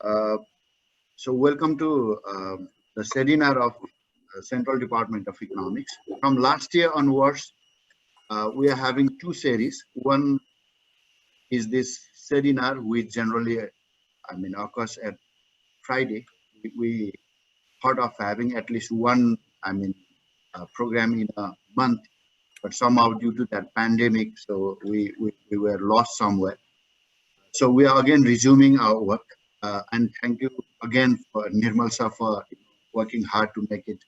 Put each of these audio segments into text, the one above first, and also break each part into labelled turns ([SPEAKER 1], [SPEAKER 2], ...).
[SPEAKER 1] Uh, so welcome to the CEDinar of Central Department of Economics. From last year onwards, we are having two series. One is this CEDinar, which generally, occurs at Friday. We thought of having at least one, program in a month, but somehow due to that pandemic, so we were lost somewhere. So we are again resuming our work, and thank you again for Nirmal sir for working hard to make it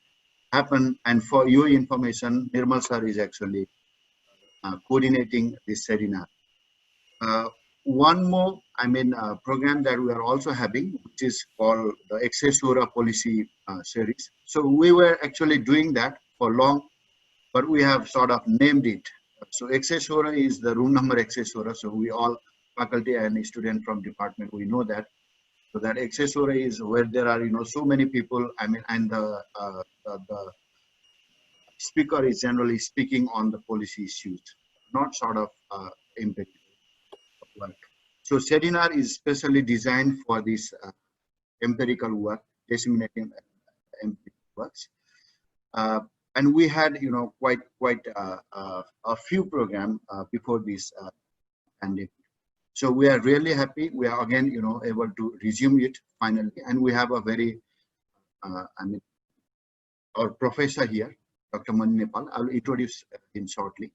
[SPEAKER 1] happen. And for your information, Nirmal sir is actually coordinating this seminar. One more, program that we are also having, which is called the Accessora Policy series. So we were actually doing that for long, but we have sort of named it. So Accessora is the room number Accessora. So we all faculty and student from department, we know that. So that Accessora is where there are, so many people, and the speaker is generally speaking on the policy issues, not sort of empirical work. So CEDinar is specially designed for this empirical work, disseminating empirical works. And we had, quite a few programs before this pandemic. So we are really happy. We are again, able to resume it finally, and we have a very, our professor here, Dr. Mani Nepal. I'll introduce him shortly.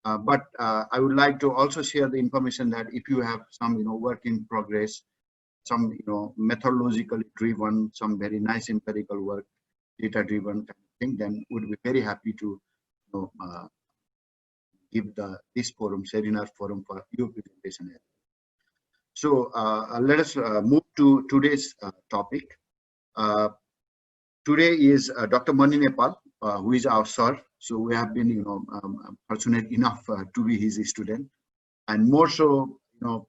[SPEAKER 1] But I would like to also share the information that if you have some, work in progress, some, methodologically driven, some very nice empirical work, data-driven kind of thing, then we'd be very happy to, give this forum, CEDinar forum, for your presentation. So let us move to today's topic. Today is Dr. Mani Nepal, who is our sir. So we have been, fortunate enough to be his student, and more so,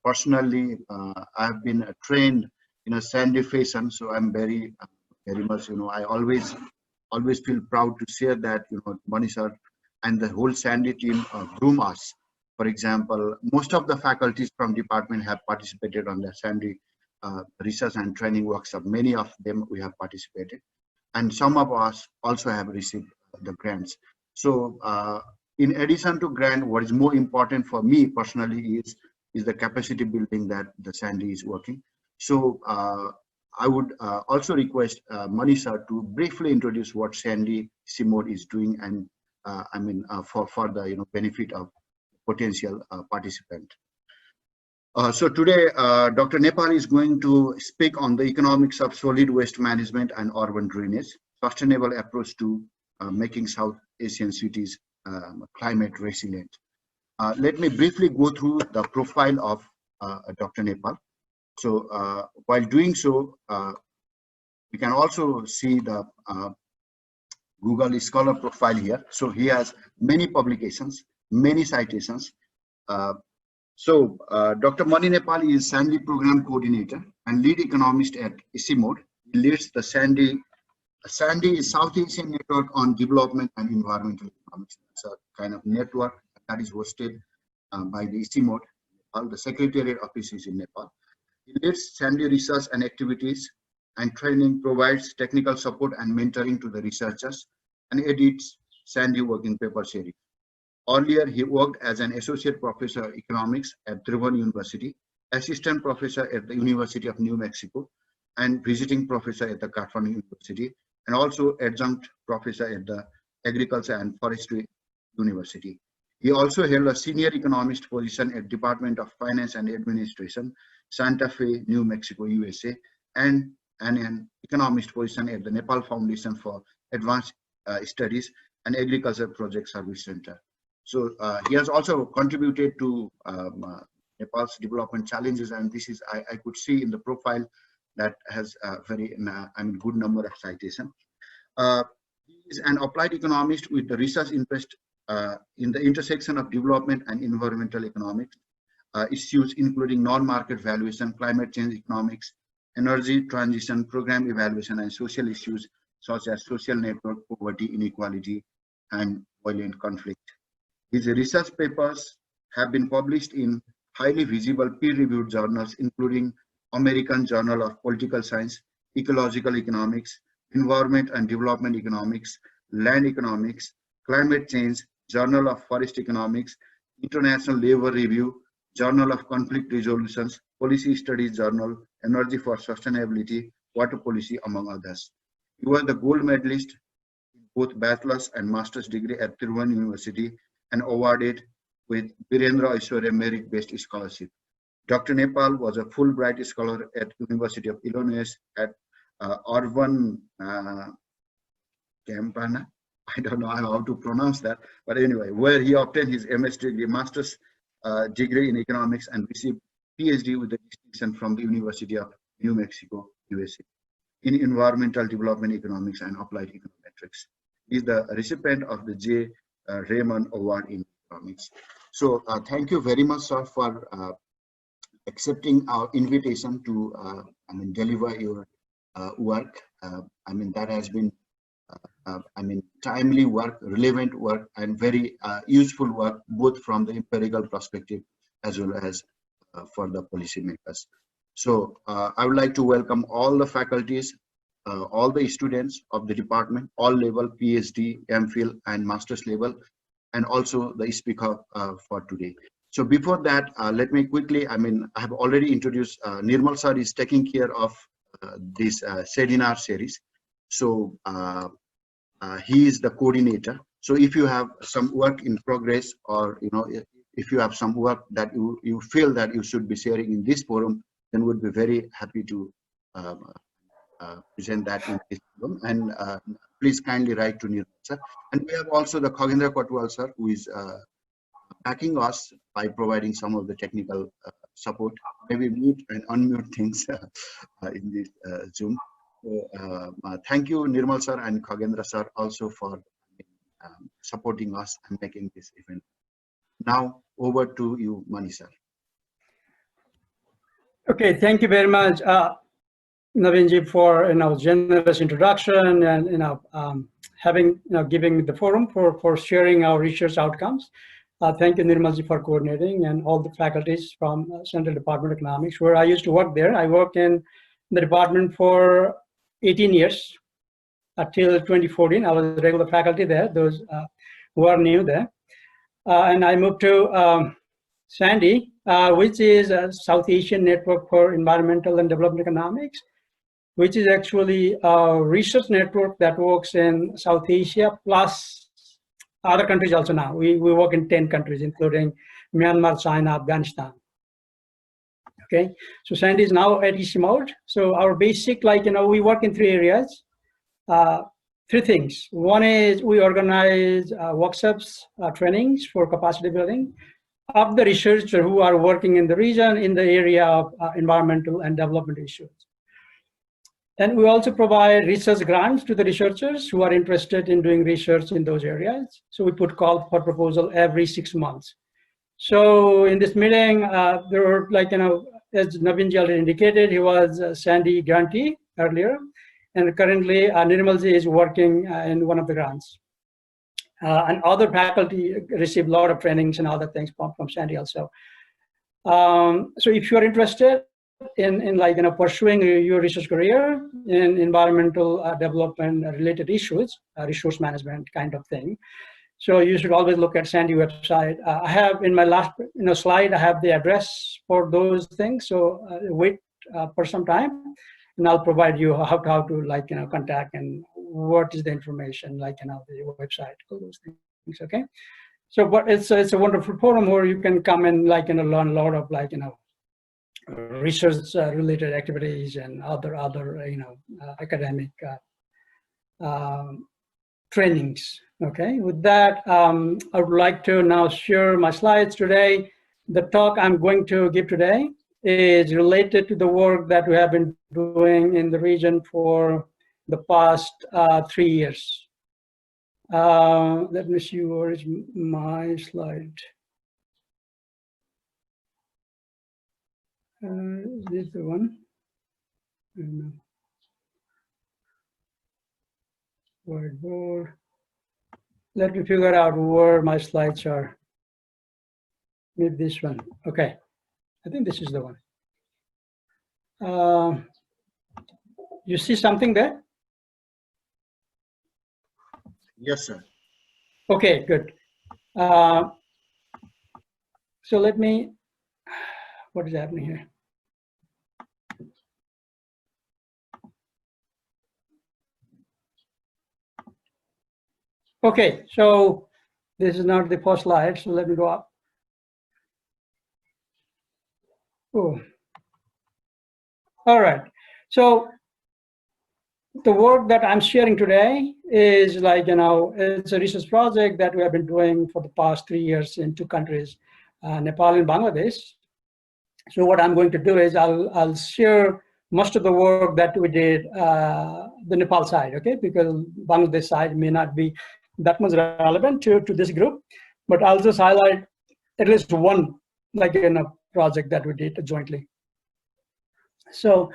[SPEAKER 1] personally, I have been trained in a SANDEE fashion. So I'm very much, I always feel proud to share that, Mani sir and the whole SANDEE team groom us. For example, most of the faculties from department have participated on the SANDEE research and training workshop. Many of them we have participated, and some of us also have received the grants. So in addition to grant, what is more important for me personally is the capacity building that the SANDEE is working. So I would also request Mani sir to briefly introduce what SANDEE ICIMOD is doing, and for the benefit of potential participant. So today, Dr. Nepal is going to speak on the economics of solid waste management and urban drainage, sustainable approach to making South Asian cities climate resilient. Let me briefly go through the profile of Dr. Nepal. So while doing so, we can also see the Google Scholar profile here. So he has many publications, many citations. Dr. Mani Nepal is SANDEE program coordinator and lead economist at ICIMOD. He leads the SANDEE. SANDEE is South Asian Network on Development and Environmental Economics. It's a kind of network that is hosted by the ICIMOD. The Secretariat office is in Nepal. He leads SANDEE research and activities and training, provides technical support and mentoring to the researchers, and edits SANDEE working paper series. Earlier, he worked as an associate professor of economics at Tribhuvan University, assistant professor at the University of New Mexico, and visiting professor at the Kathmandu University, and also adjunct professor at the Agriculture and Forestry University. He also held a senior economist position at Department of Finance and Administration, Santa Fe, New Mexico, USA, and an economist position at the Nepal Foundation for Advanced Studies and Agriculture Project Service Center. So he has also contributed to Nepal's development challenges, and this is I could see in the profile that has a very good number of citations. He is an applied economist with the research interest in the intersection of development and environmental economics issues, including non-market valuation, climate change economics, energy transition, program evaluation, and social issues such as social network, poverty, inequality, and violent conflict. His research papers have been published in highly visible peer-reviewed journals, including American Journal of Political Science, Ecological Economics, Environment and Development Economics, Land Economics, Climate Change, Journal of Forest Economics, International Labor Review, Journal of Conflict Resolutions, Policy Studies Journal, Energy for Sustainability, Water Policy, among others. He was the gold medalist in both bachelor's and master's degree at Tribhuvan University and awarded with Virendra Aishwarya Merit-Based Scholarship. Dr. Nepal was a Fulbright Scholar at University of Illinois at Urban Campana. I don't know how to pronounce that, but anyway, where he obtained his MS degree, master's degree in economics, and received PhD with the distinction from the University of New Mexico, USA, in environmental development economics and applied econometrics. He is the recipient of the J. Raymond Award in economics. So thank you very much, sir, for accepting our invitation to deliver your work. That has been timely work, relevant work, and very useful work, both from the empirical perspective as well as for the policymakers. So I would like to welcome all the faculties, all the students of the department, all level, PhD, MPhil, and master's level, and also the speaker for today. So before that, let me quickly, I have already introduced, Nirmal sir is taking care of this CEDinar series. So he is the coordinator. So if you have some work in progress, or if you have some work that you feel that you should be sharing in this forum, then we'd be very happy to present that in this forum. And please kindly write to Nirmal sir. And we have also the Khagendra Kotwal sir, who is backing us by providing some of the technical support, maybe mute and unmute things in this Zoom. So, thank you, Nirmal sir and Khagendra sir, also for supporting us and making this event. Now over to you, Mani sir.
[SPEAKER 2] Okay, thank you very much, Navinji, for generous introduction and having giving me the forum for sharing our research outcomes. Thank you, Nirmalji, for coordinating, and all the faculties from Central Department of Economics, where I used to work there. I worked in the department for 18 years until 2014. I was a regular faculty there, those who are new there. And I moved to SANDEE, which is a South Asian Network for Environmental and Development Economics, which is actually a research network that works in South Asia plus other countries also now. We work in 10 countries, including Myanmar, China, Afghanistan. Okay, so SANDEE is now at ICIMOD. So our basic, we work in 3 areas, 3 things. One is we organize workshops, trainings for capacity building of the researchers who are working in the region in the area of environmental and development issues. And we also provide research grants to the researchers who are interested in doing research in those areas. So we put call for proposal every 6 months. So in this meeting, there were as Navinji already indicated, he was a SANDEE grantee earlier, and currently Nirmalji is working in one of the grants. And other faculty received a lot of trainings and other things from SANDEE also. So if you are interested in pursuing your research career in environmental development related issues, resource management kind of thing, so you should always look at SANDEE website. I have in my last slide, I have the address for those things. So wait for some time, and I'll provide you how to contact and what is the information the website, all those things. Okay. So, but it's a wonderful forum where you can come and learn a lot of research related activities and other academic trainings. Okay, with that, I would like to now share my slides today. The talk I'm going to give today is related to the work that we have been doing in the region for the past 3 years. Let me see, where is my slide? Is this the one? No. Whiteboard. Let me figure out where my slides are. Maybe this one. Okay. I think this is the one. You see something there?
[SPEAKER 1] Yes, sir.
[SPEAKER 2] Okay, good. So let me, what is happening here? Okay, so this is not the first slide, so let me go up. Oh. All right, so the work that I'm sharing today is like, it's a research project that we have been doing for the past 3 years in 2 countries, Nepal and Bangladesh. So what I'm going to do is I'll share most of the work that we did the Nepal side, okay? Because Bangladesh side may not be that much relevant to this group, but I'll just highlight at least one project that we did jointly. So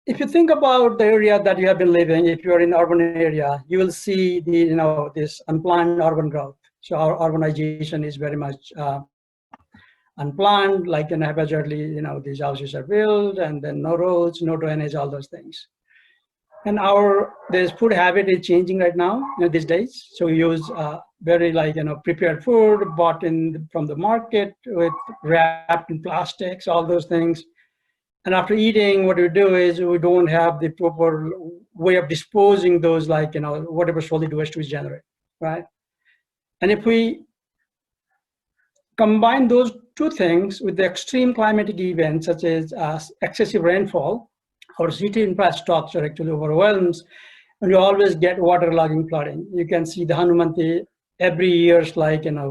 [SPEAKER 2] if you think about the area that you have been living, if you're in urban area, you will see the this unplanned urban growth. So our urbanization is very much unplanned, like haphazardly, these houses are built and then no roads, no drainage, all those things. And this food habit is changing right now, these days. So we use very prepared food bought in from the market with wrapped in plastics, all those things. And after eating, what we do is we don't have the proper way of disposing those, whatever solid waste we generate, right? And if we combine those 2 things with the extreme climatic events, such as excessive rainfall, our city infrastructure actually overwhelms, and you always get waterlogging flooding. You can see the Hanumanti every year,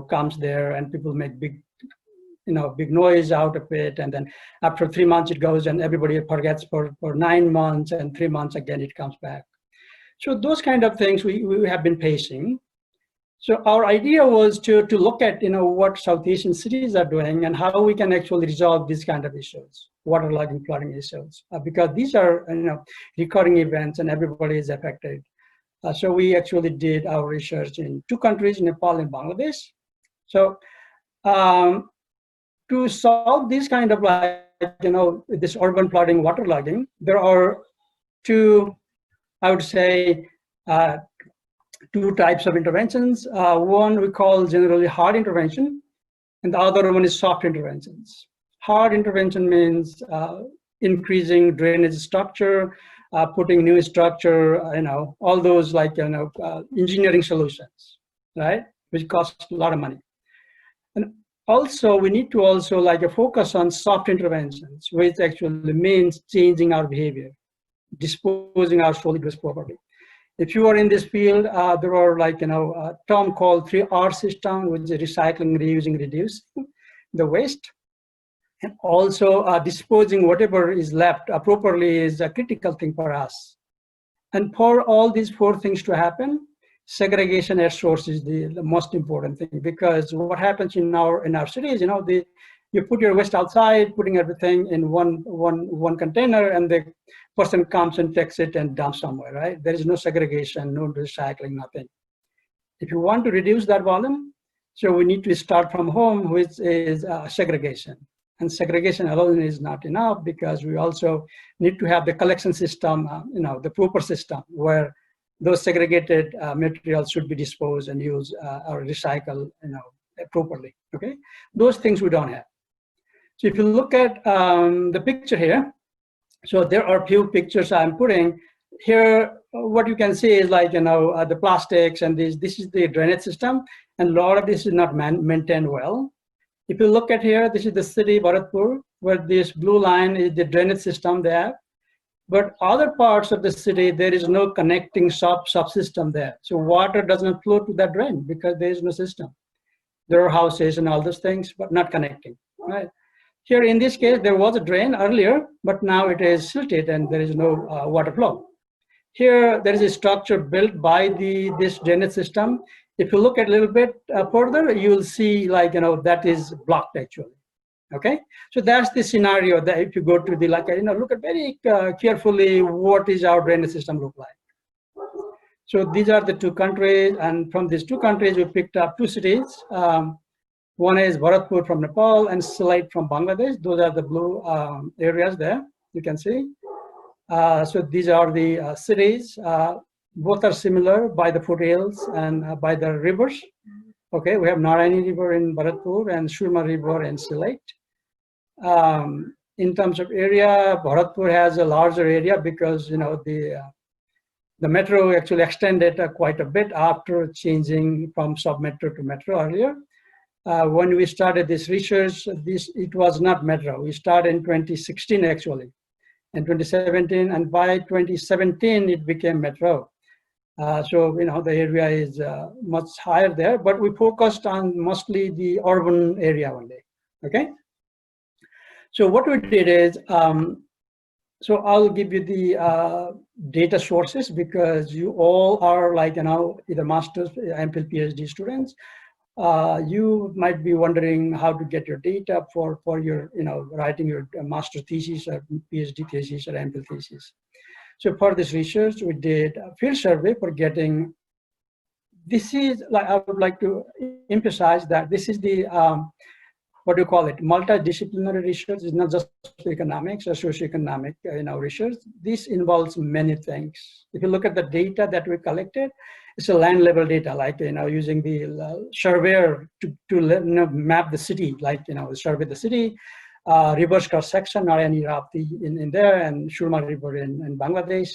[SPEAKER 2] comes there, and people make big noise out of it, and then after 3 months it goes, and everybody forgets for 9 months, and 3 months again it comes back. So those kind of things we have been facing. So our idea was to look at what South Asian cities are doing and how we can actually resolve these kind of issues, waterlogging, flooding issues, because these are recurring events and everybody is affected. So we actually did our research in 2 countries, Nepal and Bangladesh. So to solve this kind of this urban flooding, waterlogging, there are 2, I would say, 2 types of interventions. One we call generally hard intervention, and the other one is soft interventions. Hard intervention means increasing drainage structure, putting new structure, all those engineering solutions, right? Which cost a lot of money. And also, we need to also focus on soft interventions, which actually means changing our behavior, disposing our solid waste properly. If you are in this field, there are a term called 3R system, which is recycling, reusing, reducing the waste. And also disposing whatever is left properly is a critical thing for us. And for all these 4 things to happen, segregation at source is the most important thing, because what happens in our cities, you put your waste outside, putting everything in one container, and the person comes and takes it and dumps somewhere, right? There is no segregation, no recycling, nothing. If you want to reduce that volume, so we need to start from home, which is segregation. And segregation alone is not enough, because we also need to have the collection system, the proper system where those segregated materials should be disposed and used or recycled, properly. Okay, those things we don't have. So if you look at the picture here, so there are a few pictures I'm putting here. What you can see is the plastics, and this is the drainage system, and a lot of this is not maintained well. If you look at here, this is the city Bharatpur, where this blue line is the drainage system they have. But other parts of the city, there is no connecting subsystem there. So water doesn't flow to that drain because there is no system. There are houses and all those things, but not connecting, right? Here in this case, there was a drain earlier, but now it is silted and there is no water flow. Here, there is a structure built by this drainage system. If you look at a little bit further, you'll see that is blocked actually. Okay, so that's the scenario that if you go to the look at very carefully what is our drainage system look like. So these are the 2 countries, and from these 2 countries we picked up 2 cities. One is Bharatpur from Nepal and Sylhet from Bangladesh. Those are the blue areas there, you can see. So these are the cities. Both are similar by the foothills and by the rivers. Okay, we have Narayani River in Bharatpur and Surma River in Sylhet. In terms of area, Bharatpur has a larger area because the metro actually extended quite a bit after changing from sub-metro to metro earlier. When we started this research, it was not metro. We started in 2016 actually, in 2017, and by 2017 it became metro. So the area is much higher there, but we focused on mostly the urban area only. Okay. So what we did is, so I'll give you the data sources because you all are either master's, MPhil, PhD students. You might be wondering how to get your data for your, writing your master thesis or PhD thesis or MPhil thesis. So for this research, we did a field survey for getting, this is, I would like to emphasize that this is the, what do you call it, multidisciplinary research. Is not just economics or socioeconomic research. This involves many things. If you look at the data that we collected, it's a land level data, using the surveyor to map the city, survey the city, rivers cross section, Narayani Rapti in there, and Surma River in Bangladesh.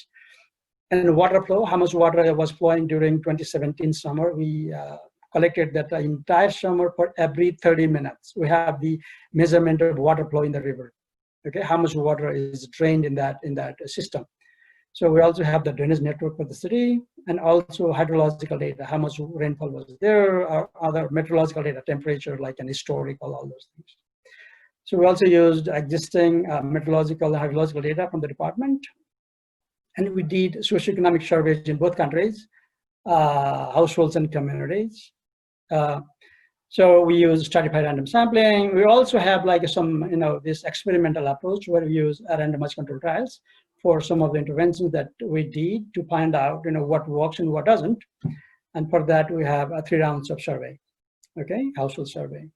[SPEAKER 2] And water flow, how much water was flowing during 2017 summer. We collected that entire summer for every 30 minutes. We have the measurement of water flow in the river. Okay, how much water is drained in that system. So we also have the drainage network for the city and also hydrological data, how much rainfall was there, or other meteorological data, temperature, like an historical, all those things. So we also used existing meteorological and hydrological data from the department. And we did socioeconomic surveys in both countries, households and communities. So we use stratified random sampling. We also have this experimental approach where we use randomized control trials for some of the interventions that we did to find out what works and what doesn't. And for that we have 3 rounds of survey, okay, household survey.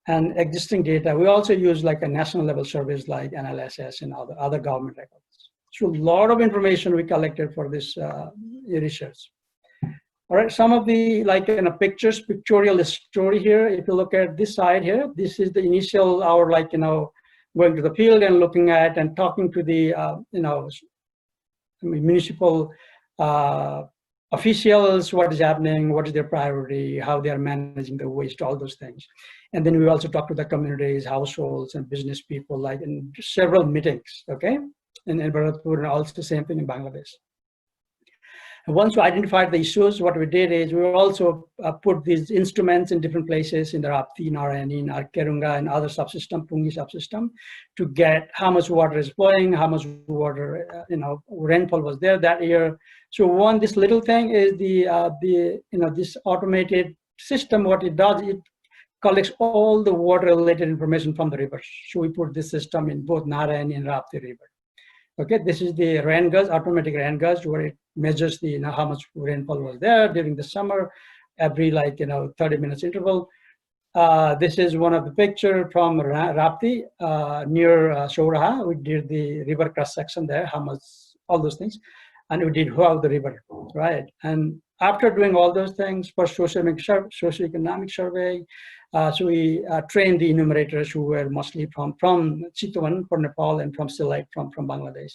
[SPEAKER 2] And existing data, we also use a national level surveys like NLSS and other government records. So a lot of information we collected for this research. All right, some of the pictures, pictorial story here. If you look at this side here, this is the initial hour, going to the field and looking at and talking to the municipal officials, what is happening, what is their priority, how they are managing the waste, all those things. And then we also talk to the communities, households, and business people, in several meetings, okay? In Bharatpur, and also the same thing in Bangladesh. Once we identified the issues, what we did is we also put these instruments in different places in the Rapti, Narayani, Kerunga, and other subsystem, Pungi subsystem, to get how much water is flowing, how much water, rainfall was there that year. So this little thing is this automated system. What it does, it collects all the water-related information from the rivers. So we put this system in both Narayani and Rapti River. Okay, this is the rain gauge, automatic rain gauge, where it measures the how much rainfall was there during the summer, every 30 minutes interval. This is one of the picture from Rapti near Souraha. We did the river cross section there, how much, all those things, and we did Huao the river, right? And after doing all those things for socioeconomic survey, so we trained the enumerators who were mostly from Chitwan, from Nepal, and from Sylhet, from Bangladesh.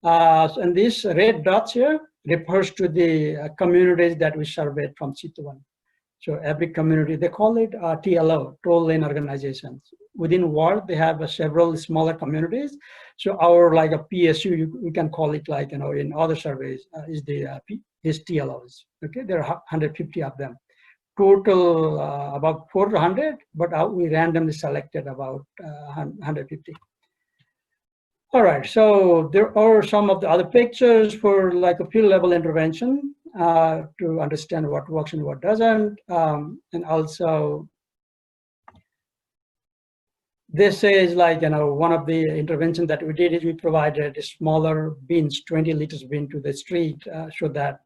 [SPEAKER 2] And these red dots here refers to the communities that we surveyed from Chitwan. So every community, they call it TLO, Toll Lane Organizations. Within world, they have several smaller communities. So our a PSU, we can call it in other surveys is TLOs. Okay, there are 150 of them. Total about 400, but we randomly selected about 150. All right, so there are some of the other pictures for a field level intervention to understand what works and what doesn't. And also, this is one of the interventions that we did is we provided smaller bins, 20 liters bin to the street, so that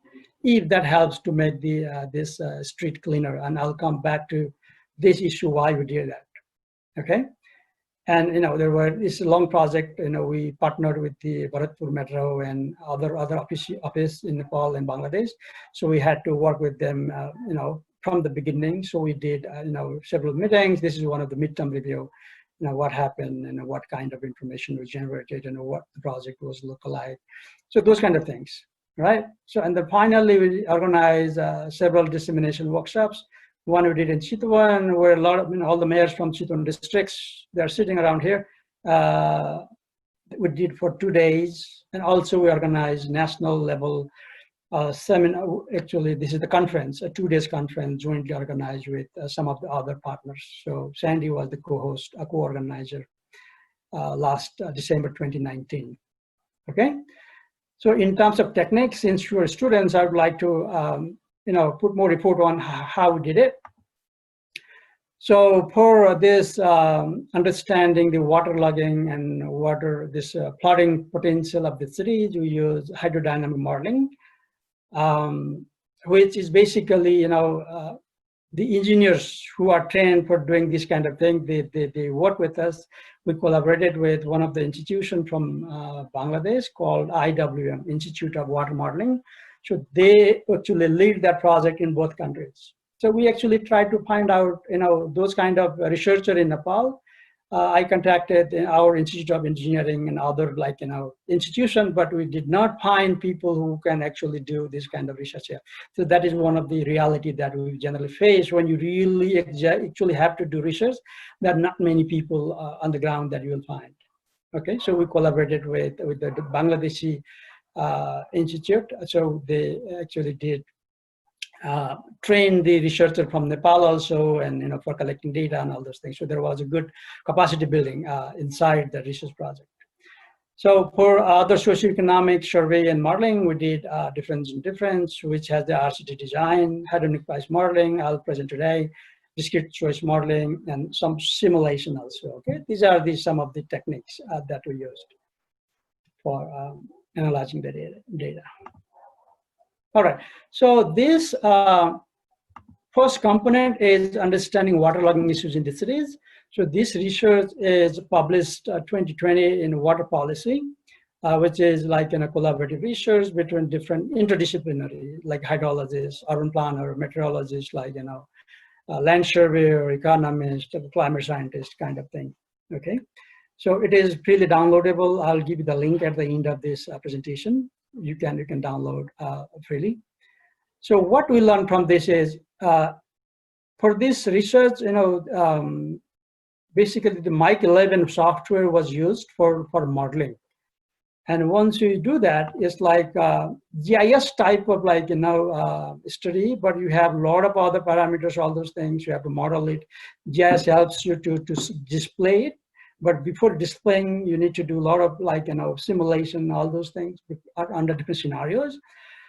[SPEAKER 2] if that helps to make this street cleaner. And I'll come back to this issue, why we did that, okay? And there were, it's a long project. We partnered with the Bharatpur Metro and other office in Nepal and Bangladesh. So we had to work with them, from the beginning. So we did, several meetings. This is one of the midterm review. What happened and what kind of information was generated and what the project was look like. So those kind of things, right? So and then finally we organized several dissemination workshops. One we did in Chitwan, where a lot of all the mayors from Chitwan districts, they're sitting around here. We did for 2 days, and also we organized national level seminar. Actually, this is the conference, a 2 days conference jointly organized with some of the other partners. So SANDEE was the co-host, a co-organizer last December 2019. Okay, so in terms of techniques, since you are students, I would like to put more report on how we did it. So for this understanding the waterlogging and this flooding potential of the cities, we use hydrodynamic modeling, which is basically, the engineers who are trained for doing this kind of thing, they work with us. We collaborated with one of the institutions from Bangladesh called IWM, Institute of Water Modeling. So they actually lead that project in both countries. So we actually tried to find out, those kind of researchers in Nepal. I contacted our Institute of Engineering and other institutions, but we did not find people who can actually do this kind of research here. So that is one of the reality that we generally face when you really actually have to do research. There are not many people on the ground that you will find. Okay, so we collaborated with the Bangladeshi institute. So they actually did train the researcher from Nepal also, and for collecting data and all those things. So there was a good capacity building inside the research project. So for other socioeconomic survey and modeling, we did difference in difference, which has the RCT design, hedonic price modeling, I'll present today, discrete choice modeling, and some simulation also. Okay, these are some of the techniques that we used for analyzing the data. All right, so this first component is understanding waterlogging issues in the cities. So this research is published 2020 in Water Policy, which is like a collaborative research between different interdisciplinary, like hydrologists, urban planner, meteorologists, like land surveyor, economist, climate scientist kind of thing. Okay, so it is freely downloadable. I'll give you the link at the end of this presentation. You can download freely. So what we learned from this is, for this research, basically the Mike 11 software was used for modeling. And once you do that, it's like GIS type of study, but you have a lot of other parameters, all those things, you have to model it. GIS helps you to display it. But before displaying, you need to do a lot of simulation, all those things under different scenarios.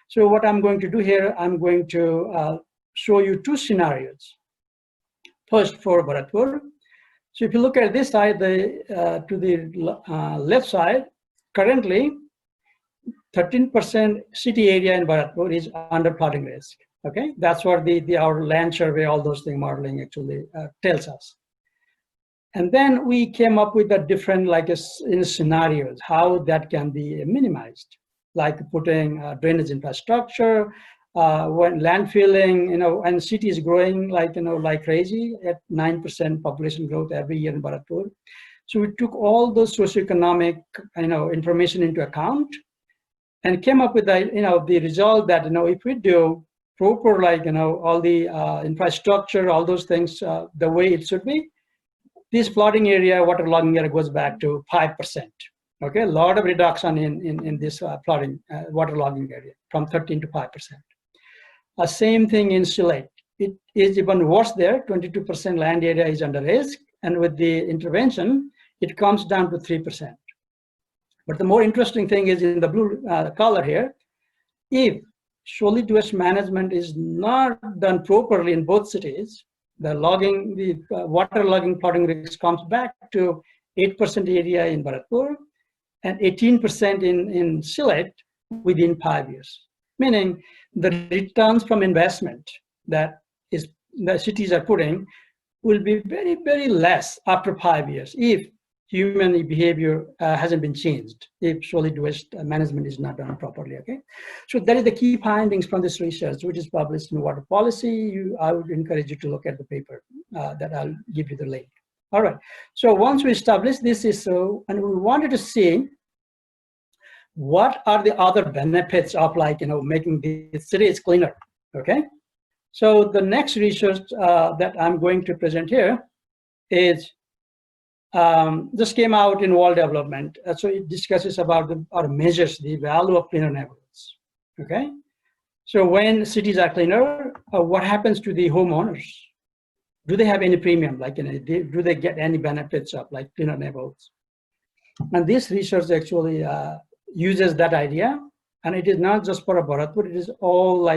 [SPEAKER 2] So what I'm going to do here, I'm going to show you 2 scenarios. First for Bharatpur. So if you look at this side, to the left side, currently 13% city area in Bharatpur is under flooding risk. Okay, that's what our land survey, all those things modeling actually tells us. And then we came up with a different in scenarios, how that can be minimized, like putting drainage infrastructure, when landfilling, and city is growing like crazy at 9% population growth every year in Bharatpur. So we took all those socioeconomic, information into account and came up with the result that, if we do proper, all the infrastructure, all those things, the way it should be, this flooding area, waterlogging area goes back to 5%. Okay, a lot of reduction in this flooding, waterlogging area from 13 to 5%. Same thing in Sylhet. It is even worse there, 22% land area is under risk, and with the intervention, it comes down to 3%. But the more interesting thing is in the blue color here, if solid waste management is not done properly in both cities, the water logging flooding risk comes back to 8% area in Bharatpur and 18% in Sylhet within 5 years. Meaning the returns from investment that the cities are putting will be very, very less after 5 years if human behavior hasn't been changed, if solid waste management is not done properly, okay? So that is the key findings from this research, which is published in Water Policy. I would encourage you to look at the paper that I'll give you the link. All right, so once we establish this issue, and we wanted to see what are the other benefits of making the cities cleaner, okay? So the next research that I'm going to present here is this came out in World Development. So it discusses about or measures the value of cleaner neighborhoods, okay? So when cities are cleaner, what happens to the homeowners? Do they have any premium? Do they get any benefits of cleaner neighborhoods? And this research actually uses that idea, and it is not just for Bharatpur, it is all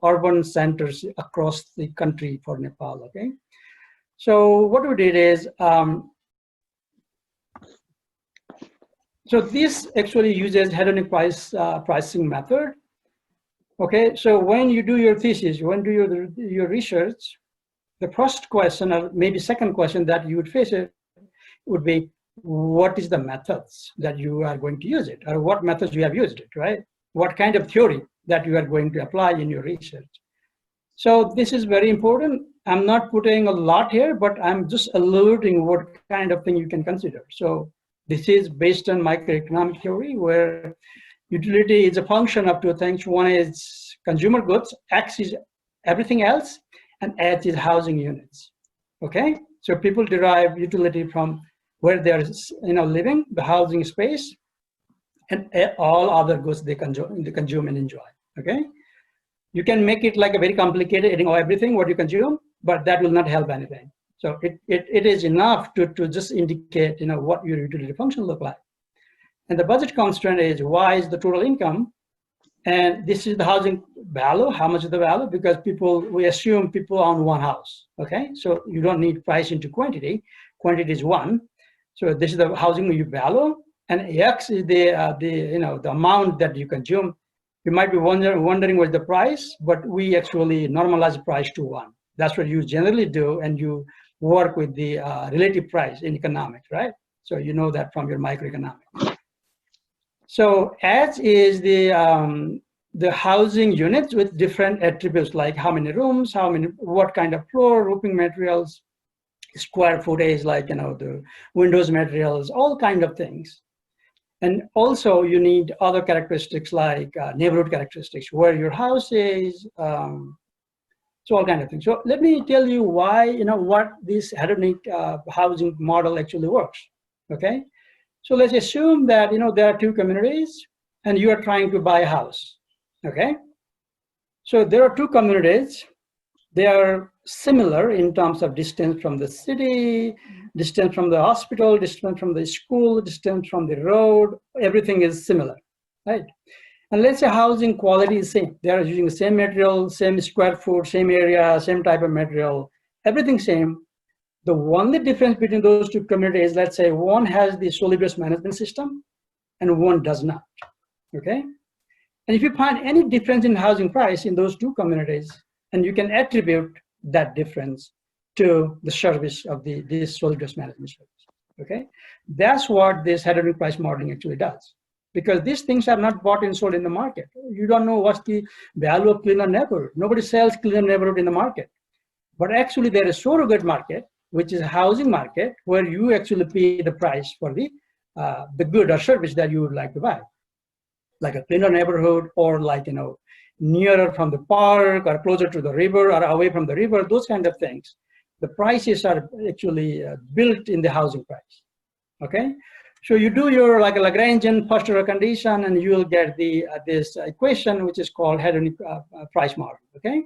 [SPEAKER 2] urban centers across the country for Nepal, okay? So what we did is, so this actually uses hedonic pricing method, okay? So when you do your thesis, when you do your research, the first question, or maybe second question that you would face it would be, what is the methods that you are going to use it, or what methods you have used it, right? What kind of theory that you are going to apply in your research. So this is very important. I'm not putting a lot here, but I'm just alluding what kind of thing you can consider. So this is based on microeconomic theory, where utility is a function of two things. One is consumer goods, X is everything else, and H is housing units, okay? So people derive utility from where they're living, the housing space, and all other goods they consume and enjoy, okay? You can make it like a very complicated, everything what you consume, but that will not help anything. So it is enough to just indicate what your utility function look like. And the budget constraint is Y is the total income, and this is the housing value. How much is the value? Because we assume people own one house, okay? So you don't need price into quantity. Quantity is 1. So this is the housing value, and X is the amount that you consume. You might be wondering what's the price, but we actually normalize the price to 1. That's what you generally do, and you work with the relative price in economics, right? So you know that from your microeconomics. So H is the housing units with different attributes, like how many rooms, what kind of floor, roofing materials, square footage, the windows materials, all kind of things. And also you need other characteristics like neighborhood characteristics, where your house is, so all kind of things. So let me tell you why, what this hedonic housing model actually works, okay? So let's assume that, there are two communities and you are trying to buy a house, okay? So there are two communities. They are similar in terms of distance from the city, distance from the hospital, distance from the school, distance from the road, everything is similar, right? And let's say housing quality is same. They are using the same material, same square foot, same area, same type of material, everything same. The only difference between those two communities, let's say one has the solid waste management system and one does not, okay? And if you find any difference in housing price in those two communities, and you can attribute that difference to the service of this solid waste management service, okay? That's what this hedonic price modeling actually does, because these things are not bought and sold in the market. You don't know what's the value of cleaner neighborhood. Nobody sells cleaner neighborhood in the market. But actually there is surrogate market, which is a housing market, where you actually pay the price for the good or service that you would like to buy, like a cleaner neighborhood, or nearer from the park, or closer to the river, or away from the river, those kind of things. The prices are actually built in the housing price, okay? So you do your a Lagrangian first order condition, and you will get this equation, which is called hedonic price model, okay?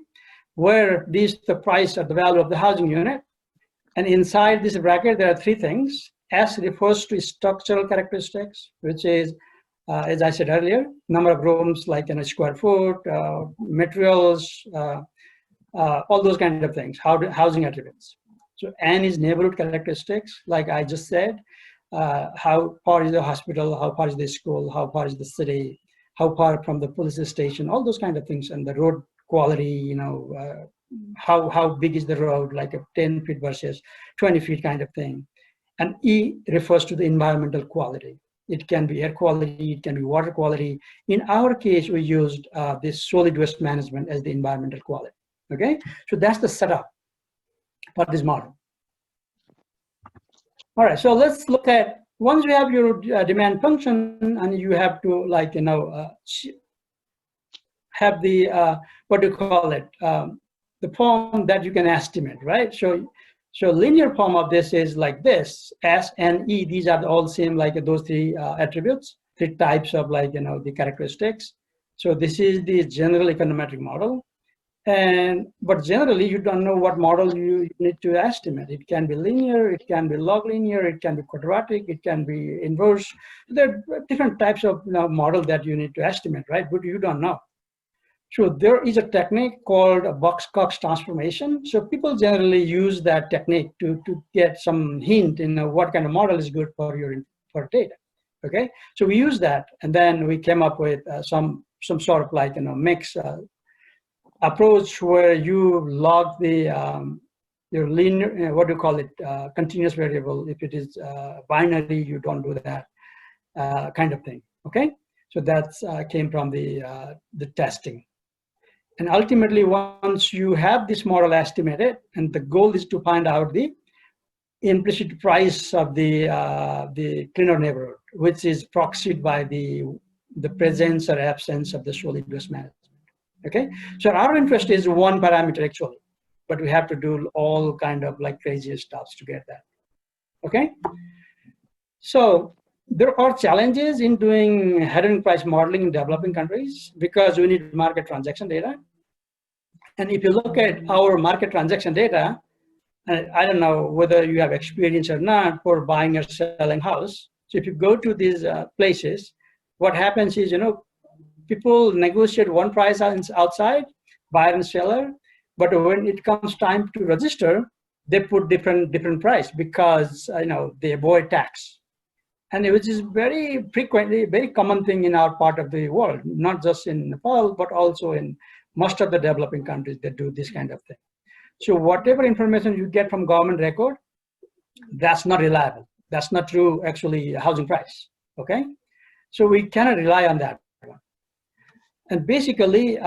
[SPEAKER 2] Where the price or the value of the housing unit, and inside this bracket, there are three things. S refers to structural characteristics, which is, as I said earlier, number of rooms, square foot, materials, all those kind of things, housing attributes. So N is neighborhood characteristics, like I just said, how far is the hospital, how far is the school, how far is the city, how far from the police station, all those kind of things, and the road quality, how big is the road, like a 10 feet versus 20 feet kind of thing. And E refers to the environmental quality. It can be air quality, it can be water quality. In our case, we used this solid waste management as the environmental quality, okay? So that's the setup for this model. All right, so let's look at, once you have your demand function and you have to like, have the, what do you call it? The form that you can estimate, right? So linear form of this is like this, S and E, these are all same, like those three attributes, three types of like, the characteristics. So this is the general econometric model. But generally you don't know what model you need to estimate. It can be linear, it can be log linear, it can be quadratic, it can be inverse. There are different types of model that you need to estimate, right? But you don't know. So there is a technique called a Box-Cox transformation. So people generally use that technique to get some hint in what kind of model is good for your data. Okay, so we use that, and then we came up with some sort of like mix approach where you log the your linear, what do you call it, continuous variable. If it is binary, you don't do that kind of thing. Okay, so that's came from the testing. And ultimately, once you have this model estimated, and the goal is to find out the implicit price of the cleaner neighborhood, which is proxied by the presence or absence of the solid waste management. Okay, so our interest is one parameter actually, but we have to do all kind of like crazy stuff to get that. Okay, so there are challenges in doing hedging price modeling in developing countries because we need market transaction data. And if you look at our market transaction data, I don't know whether you have experience or not for buying or selling house. So if you go to these places, what happens is, people negotiate one price outside, buyer and seller, but when it comes time to register, they put different price because they avoid tax. And which is very frequently, very common thing in our part of the world, not just in Nepal, but also in most of the developing countries that do this kind of thing. So whatever information you get from government record, that's not reliable. That's not true, actually, housing price, okay? So we cannot rely on that one. And basically,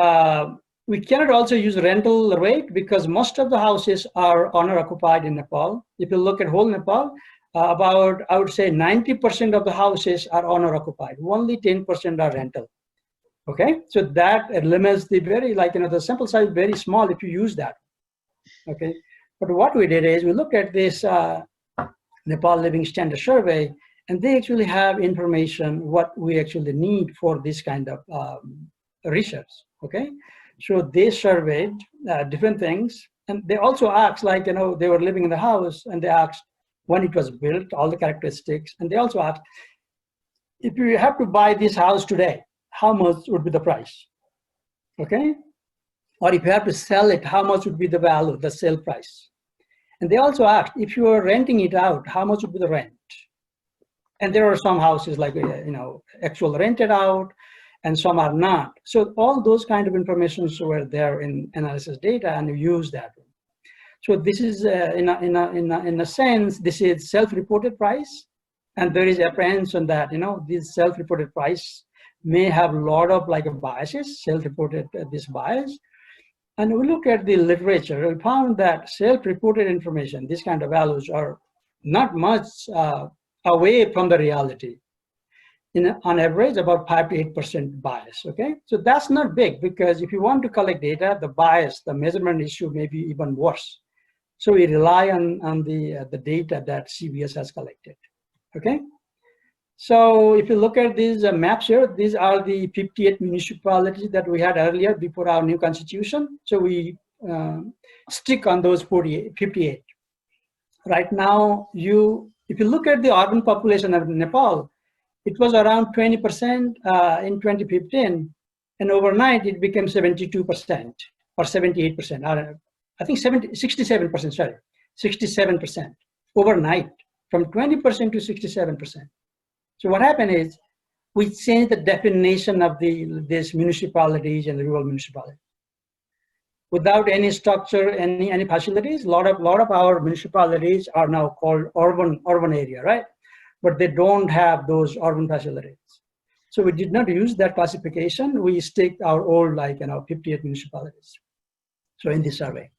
[SPEAKER 2] we cannot also use rental rate because most of the houses are owner-occupied in Nepal. If you look at whole Nepal, about, I would say 90% of the houses are owner-occupied. Only 10% are rental. Okay, so that limits the very, the sample size is very small if you use that. Okay, but what we did is we looked at this Nepal Living Standard Survey, and they actually have information what we actually need for this kind of research. Okay, so they surveyed different things, and they also asked, they were living in the house, and they asked when it was built, all the characteristics, and they also asked, if you have to buy this house today, how much would be the price? Okay, or if you have to sell it, how much would be the value, the sale price? And they also asked, if you are renting it out, how much would be the rent? And there are some houses like, actual rented out, and some are not. So all those kind of informations were there in analysis data, and you use that. So this is, in a sense, this is self-reported price, and there is apprehension that, this self-reported price may have a lot of biases, self-reported this bias. And we look at the literature, we found that self-reported information, these kind of values are not much away from the reality. On average, about 5 to 8% bias, okay? So that's not big because if you want to collect data, the bias, the measurement issue may be even worse. So we rely on the data that CBS has collected, okay? So if you look at these maps here, these are the 58 municipalities that we had earlier before our new constitution. So we stick on those 58. Right now, if you look at the urban population of Nepal, it was around 20% in 2015, and overnight it became 72% or 78%. I think 67%, sorry, 67% overnight, from 20% to 67%. So what happened is we changed the definition of these municipalities and rural municipalities. without any structure, any facilities. A lot of our municipalities are now called urban area, right? But they don't have those urban facilities. So we did not use that classification. We stick our old, 58 municipalities. So in this survey,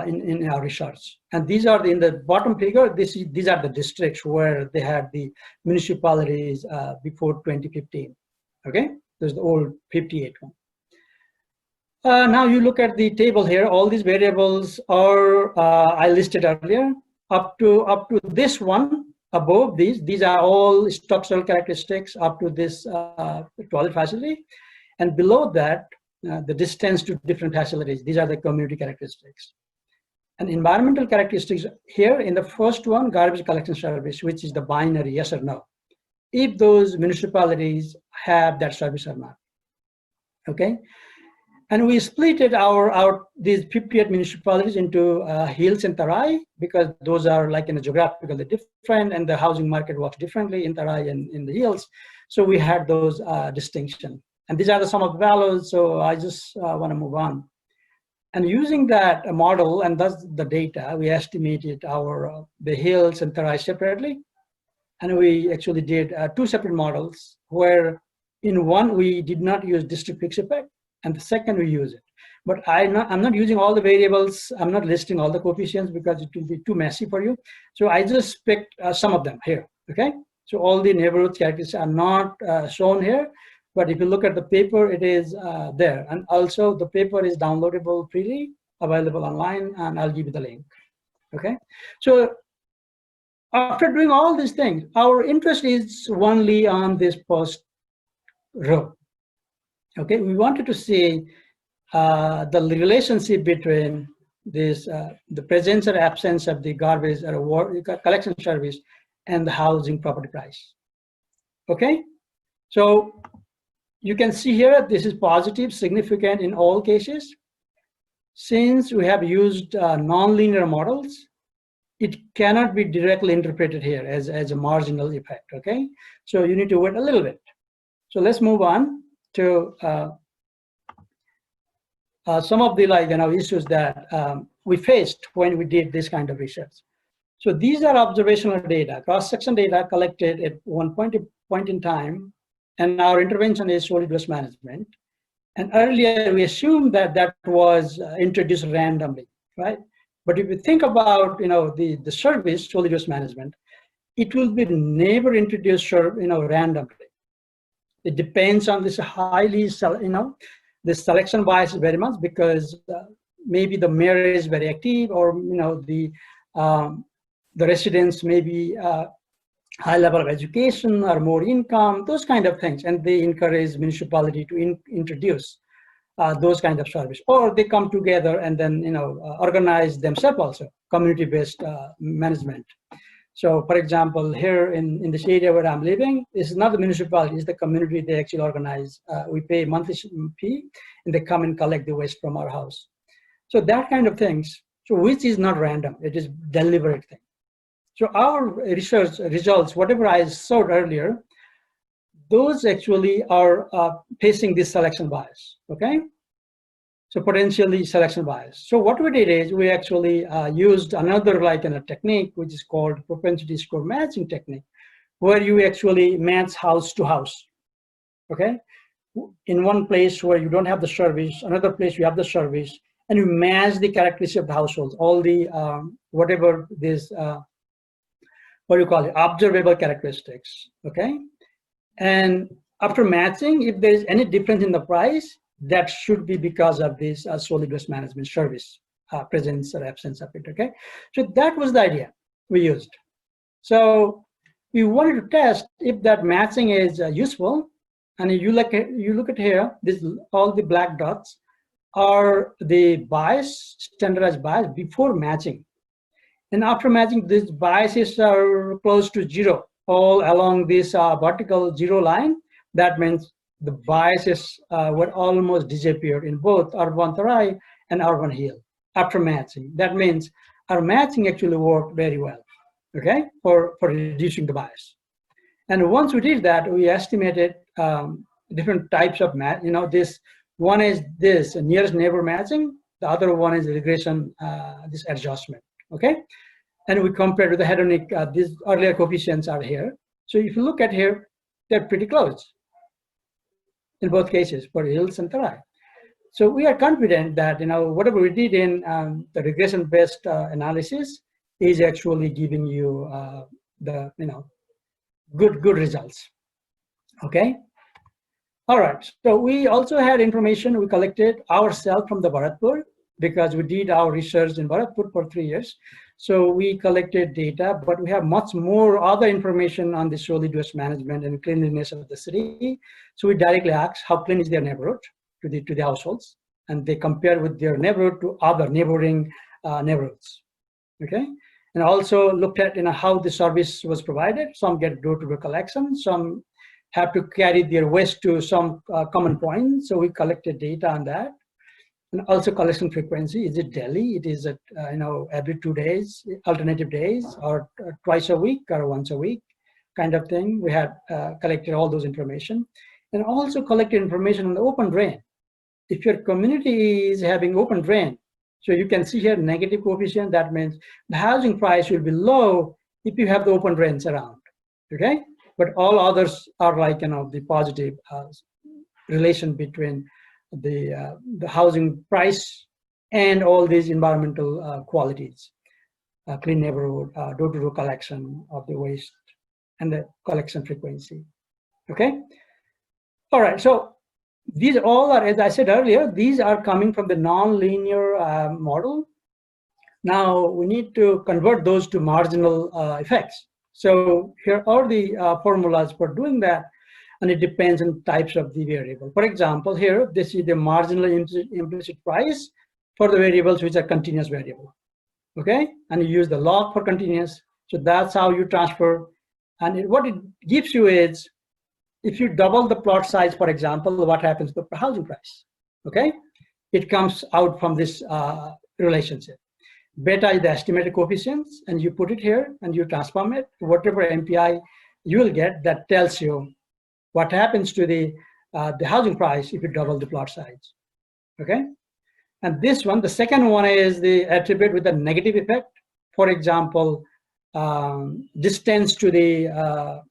[SPEAKER 2] in our research, and these are in the bottom figure. These are the districts where they had the municipalities before 2015. Okay, there's the old 58 one. Now you look at the table here. All these variables are I listed earlier up to this one. Above these are all structural characteristics up to this toilet facility, and below that, the distance to different facilities. These are the community characteristics. And environmental characteristics here in the first one, garbage collection service, which is the binary yes or no, if those municipalities have that service or not. Okay, and we split it these 58 municipalities into hills and tarai, because those are geographically different, and the housing market works differently in tarai and in the hills. So we had those distinctions. And these are the sum of the values, so I just want to move on. And using that model and thus the data, we estimated the hills and tarai separately. And we actually did 2 separate models, where in one we did not use district fixed effect, and the second we use it. But I'm not using all the variables. I'm not listing all the coefficients because it will be too messy for you. So I just picked some of them here, okay? So all the neighborhood characteristics are not shown here, but if you look at the paper, it is there. And also the paper is downloadable freely, available online, and I'll give you the link, okay? So after doing all these things, our interest is only on this first row. Okay, we wanted to see the relationship between this the presence or absence of the garbage or collection service and the housing property price. Okay, so you can see here this is positive, significant in all cases. Since we have used nonlinear models, it cannot be directly interpreted here as a marginal effect. Okay, so you need to wait a little bit. So let's move on to some of the issues that we faced when we did this kind of research. So these are observational data, cross-section data collected at one point in time, and our intervention is solid waste management. And earlier we assumed that that was introduced randomly, right? But if you think about the service solid waste management, it will be never introduced randomly. It depends on this highly, the selection bias very much, because maybe the mayor is very active, or the residents may be high level of education or more income, those kind of things, and they encourage municipality to introduce those kind of service, or they come together and then organize themselves also, community-based management. So, for example, here in this area where I'm living, it's not the municipality, it's the community. They actually organize. We pay monthly fee, and they come and collect the waste from our house. So that kind of things, so which is not random, it is deliberate thing. So our research results, whatever I showed earlier, those actually are facing this selection bias, okay? So potentially selection bias. So what we did is we actually used another technique, which is called propensity score matching technique, where you actually match house to house, okay? In one place where you don't have the service, another place you have the service, and you match the characteristics of the households, all the, whatever this, what do you call it, observable characteristics, okay? And after matching, if there is any difference in the price, that should be because of this solid waste management service, presence or absence of it, okay? So that was the idea we used. So we wanted to test if that matching is useful. And you look at here, all the black dots are the bias, standardized bias before matching. And after matching, these biases are close to zero, all along this vertical zero line. That means the biases were almost disappeared in both urban Tarai and urban hill after matching. That means our matching actually worked very well, okay, for reducing the bias. And once we did that, we estimated different types of match. This one is this nearest neighbor matching. The other one is regression, this adjustment, okay? And we compare to the hedonic, these earlier coefficients are here. So if you look at here, they're pretty close in both cases for hills and Tarai. So we are confident that, you know, whatever we did in the regression-based analysis is actually giving you the, you know, good results, okay? All right, so we also had information we collected ourselves from the Bharatpur because we did our research in Bharatpur for 3 years. So we collected data, but we have much more other information on the solid waste management and cleanliness of the city. So we directly asked how clean is their neighborhood to the households, and they compare with their neighborhood to other neighboring neighborhoods, okay? And also looked at, you know, how the service was provided. Some get door-to-door collection, some have to carry their waste to some common point. So we collected data on that. And also collection frequency, is it daily? It is, you know, every 2 days, alternative days, or twice a week, or once a week, kind of thing. We had collected all those information. And also collected information on the open drain. If your community is having open drain, so you can see here negative coefficient, that means the housing price will be low if you have the open drains around, okay? But all others are like, you know, the positive relation between the housing price and all these environmental qualities, clean neighborhood, door-to-door collection of the waste, and the collection frequency, okay? All right, so these all are, as I said earlier, these are coming from the non-linear model. Now we need to convert those to marginal effects. So here are the formulas for doing that, and it depends on types of the variable. For example, here, this is the marginal implicit price for the variables which are continuous variable, okay? And you use the log for continuous. So that's how you transfer. And what it gives you is, if you double the plot size, for example, what happens to the housing price, okay? It comes out from this relationship. Beta is the estimated coefficients, and you put it here, and you transform it to whatever MPI you will get that tells you what happens to the housing price if you double the plot size, okay? And this one, the second one is the attribute with a negative effect. For example, distance to the,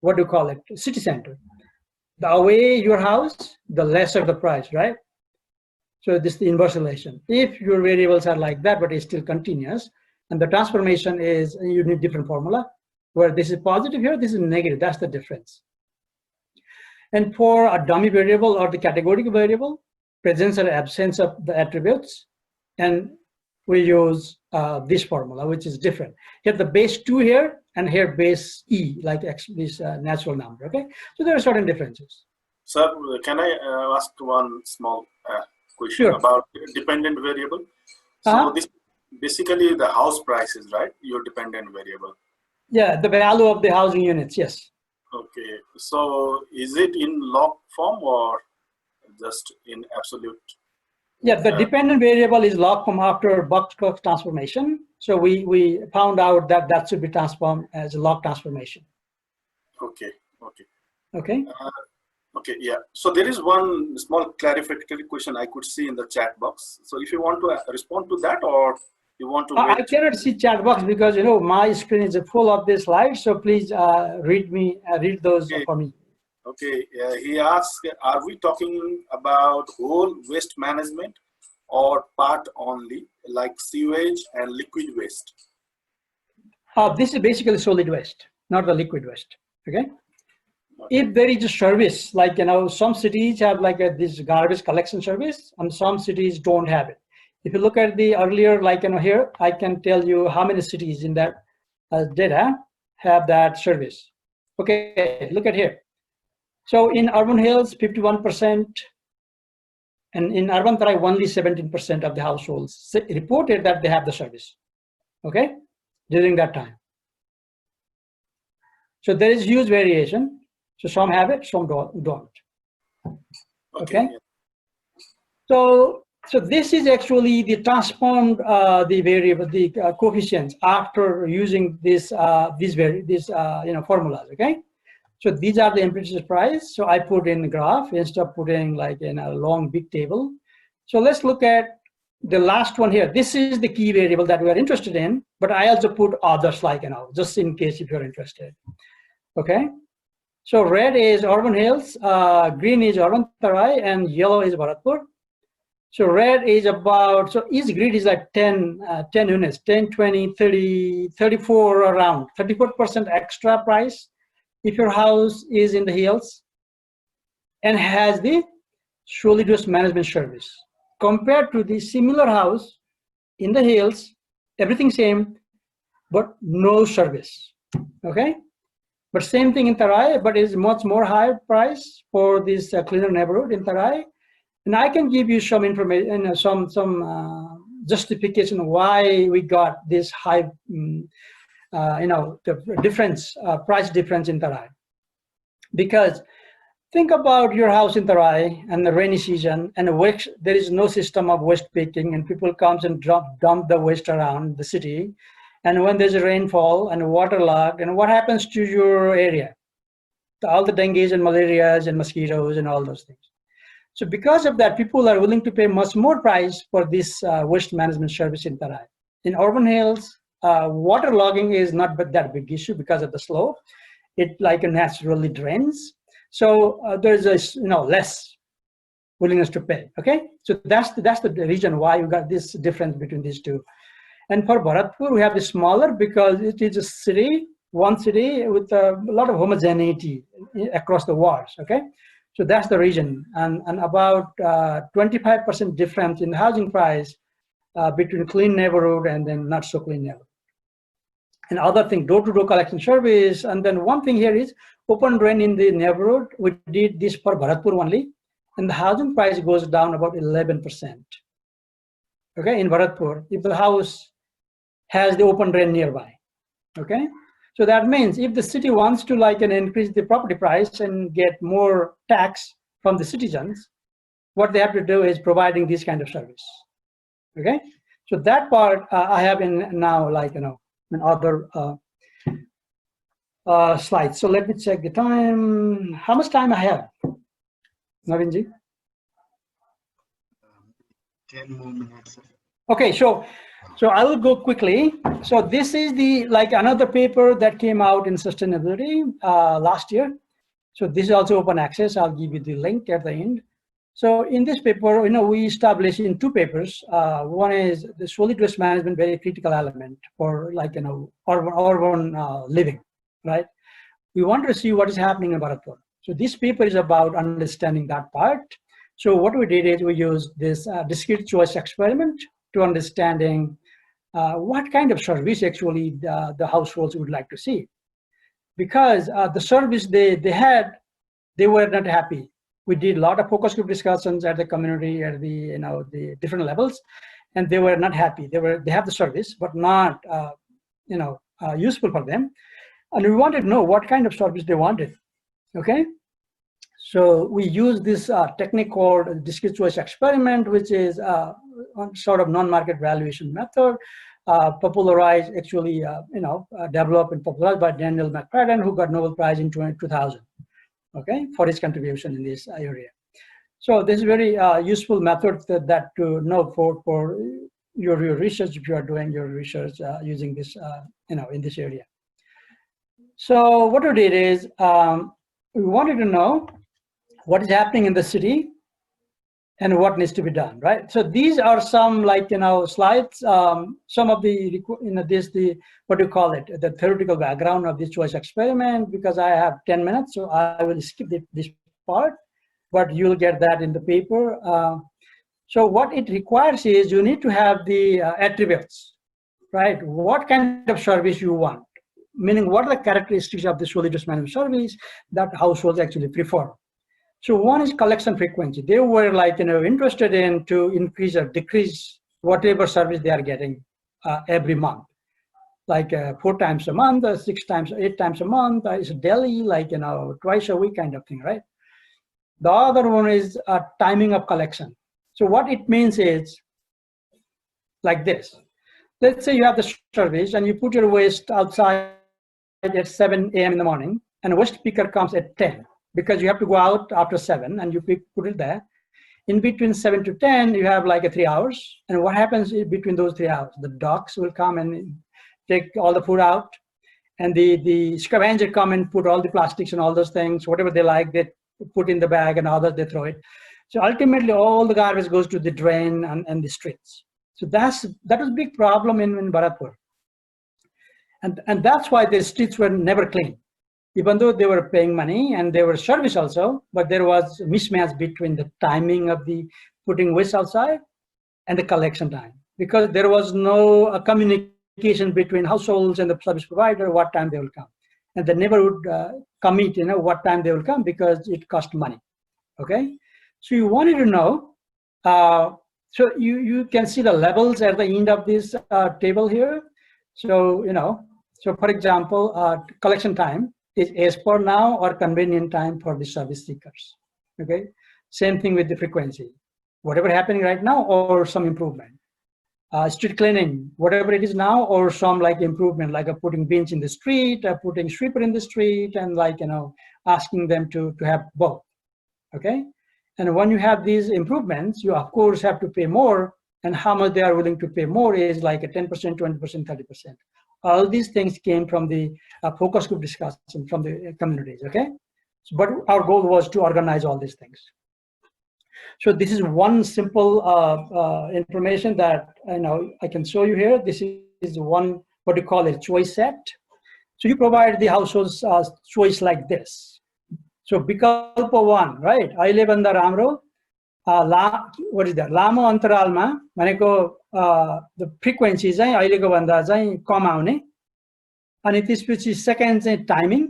[SPEAKER 2] what do you call it, city center. The away your house, the lesser the price, right? So this is the inverse relation. If your variables are like that, but it's still continuous, and the transformation is, you need different formula, where this is positive here, this is negative, that's the difference. And for a dummy variable or the categorical variable, presence or absence of the attributes, and we use this formula, which is different. Here the base 2 here, and here base E, like this natural number, okay? So there are certain differences.
[SPEAKER 3] Sir, can I ask one small question about dependent variable? So this basically the house prices, right? Your dependent variable.
[SPEAKER 2] Yeah, the value of the housing units, yes.
[SPEAKER 3] Okay, so is it in log form or just in absolute?
[SPEAKER 2] Yeah, the dependent variable is log form after Buck-Cox transformation. So we found out that that should be transformed as a log transformation.
[SPEAKER 3] Okay, okay.
[SPEAKER 2] Okay.
[SPEAKER 3] Okay, yeah. So there is one small clarificatory question I could see in the chat box. So if you want to respond to that, or you want to wait?
[SPEAKER 2] I cannot see chat box because, you know, my screen is full of these slides. So please read those for me.
[SPEAKER 3] Okay, he asked, are we talking about whole waste management or part only, like sewage and liquid waste?
[SPEAKER 2] This is basically solid waste, not the liquid waste, okay? If there is a service, like, you know, some cities have like this garbage collection service, and some cities don't have it. If you look at the earlier, like, you know, here, I can tell you how many cities in that data have that service. Okay, look at here. So in urban hills, 51%, and in urban Tarai, only 17% of the households reported that they have the service, okay, during that time. So there is huge variation. So some have it, some don't. Okay. So this is actually the transformed the variable, the coefficients after using these formulas. Okay. So these are the implicit price. So I put in the graph instead of putting like in a long big table. So let's look at the last one here, this is the key variable that we are interested in, but I also put others like, just in case if you're interested. Okay. So red is Urban Hills, green is Urban Tarai, and yellow is Bharatpur. So red is about, so each grid is like 10 units, 10, 20, 30, 34 around, 34% extra price if your house is in the hills and has the solid waste management service. Compared to the similar house in the hills, everything same, but no service, okay? But same thing in Tarai, but it's much more higher price for this cleaner neighborhood in Tarai. And I can give you some information, some justification why we got this high, the difference, price difference in Tarai. Because think about your house in Tarai and the rainy season, and there is no system of waste picking, and people comes and dump the waste around the city. And when there's a rainfall and waterlogged, and what happens to your area? All the dengues and malarias and mosquitoes and all those things. So because of that, people are willing to pay much more price for this waste management service in Tarai. In urban hills, waterlogging is not that big issue because of the slope. It like naturally drains. So there's a less willingness to pay. Okay, so that's the reason why you got this difference between these two. And for Bharatpur, we have the smaller because it is a city, one city with a lot of homogeneity across the walls. Okay. So that's the reason, and about 25% difference in housing price between clean neighborhood and then not so clean neighborhood. And other thing, door-to-door collection service, and then one thing here is open drain in the neighborhood. We did this for Bharatpur only, and the housing price goes down about 11%. Okay, in Bharatpur, if the house has the open drain nearby. Okay. So that means if the city wants to increase the property price and get more tax from the citizens, what they have to do is providing this kind of service. Okay, so that part I have in now in other slides. So let me check the time. How much time I have, Navinji?
[SPEAKER 1] 10 more minutes.
[SPEAKER 2] Okay, so I will go quickly. So this is the another paper that came out in sustainability last year. So this is also open access. I'll give you the link at the end. So in this paper, we established in two papers. One is the solid waste management, very critical element for urban living, right? We want to see what is happening in Bharatpur. So this paper is about understanding that part. So what we did is we used this discrete choice experiment to understanding what kind of service actually the households would like to see. Because the service they had, they were not happy. We did a lot of focus group discussions at the community, at the the different levels, and they were not happy. They have the service, but not useful for them. And we wanted to know what kind of service they wanted. Okay. So we use this technique called discrete choice experiment, which is sort of non-market valuation method, popularized actually, developed and popularized by Daniel McFadden, who got Nobel Prize in 2000, okay, for his contribution in this area. So this is very useful method that to know for your research if you are doing your research using this, in this area. So what we did is we wanted to know what is happening in the city and what needs to be done, right? So these are some slides, some of the, what do you call it, the theoretical background of this choice experiment, because I have 10 minutes, so I will skip this part, but you'll get that in the paper. So what it requires is you need to have the attributes, right? What kind of service you want, meaning what are the characteristics of the solid waste management service that households actually prefer. So one is collection frequency. They were interested in to increase or decrease whatever service they are getting every month, 4 times a month, 6 times, 8 times a month. It's daily, twice a week kind of thing, right? The other one is timing of collection. So what it means is like this. Let's say you have the service and you put your waste outside at 7 a.m. in the morning, and a waste picker comes at 10. Because you have to go out after 7 and you put it there. In between 7 to 10, you have like 3 hours. And what happens between those 3 hours? The dogs will come and take all the food out. And the scavenger come and put all the plastics and all those things, whatever they like, they put in the bag, and others they throw it. So ultimately, all the garbage goes to the drain and the streets. So that was a big problem in Bharatpur. And that's why the streets were never clean, even though they were paying money and they were service also, but there was a mismatch between the timing of the putting waste outside and the collection time, because there was no communication between households and the service provider, what time they will come. And they never would commit, what time they will come, because it cost money, okay? So you wanted to know, so you can see the levels at the end of this table here. So, so for example, collection time is as per now or convenient time for the service seekers, okay? Same thing with the frequency, whatever happening right now or some improvement. Street cleaning, whatever it is now, or some like improvement, like putting bins in the street, putting sweeper in the street, and like, asking them to have both, okay? And when you have these improvements, you of course have to pay more, and how much they are willing to pay more is like a 10%, 20%, 30%. All these things came from the focus group discussion from the communities, okay? So, but our goal was to organize all these things. So this is one simple information that I can show you here. This is one, what you call a choice set. So you provide the households choice like this. So vikalpa 1, right? Aile bhanda ramro, what is that? Lamo antaralma, bhaneko the frequency चाहिँ अहिलेको भन्दा चाहिँ कम आउने, अनि त्यसपछि second चाहिँ timing,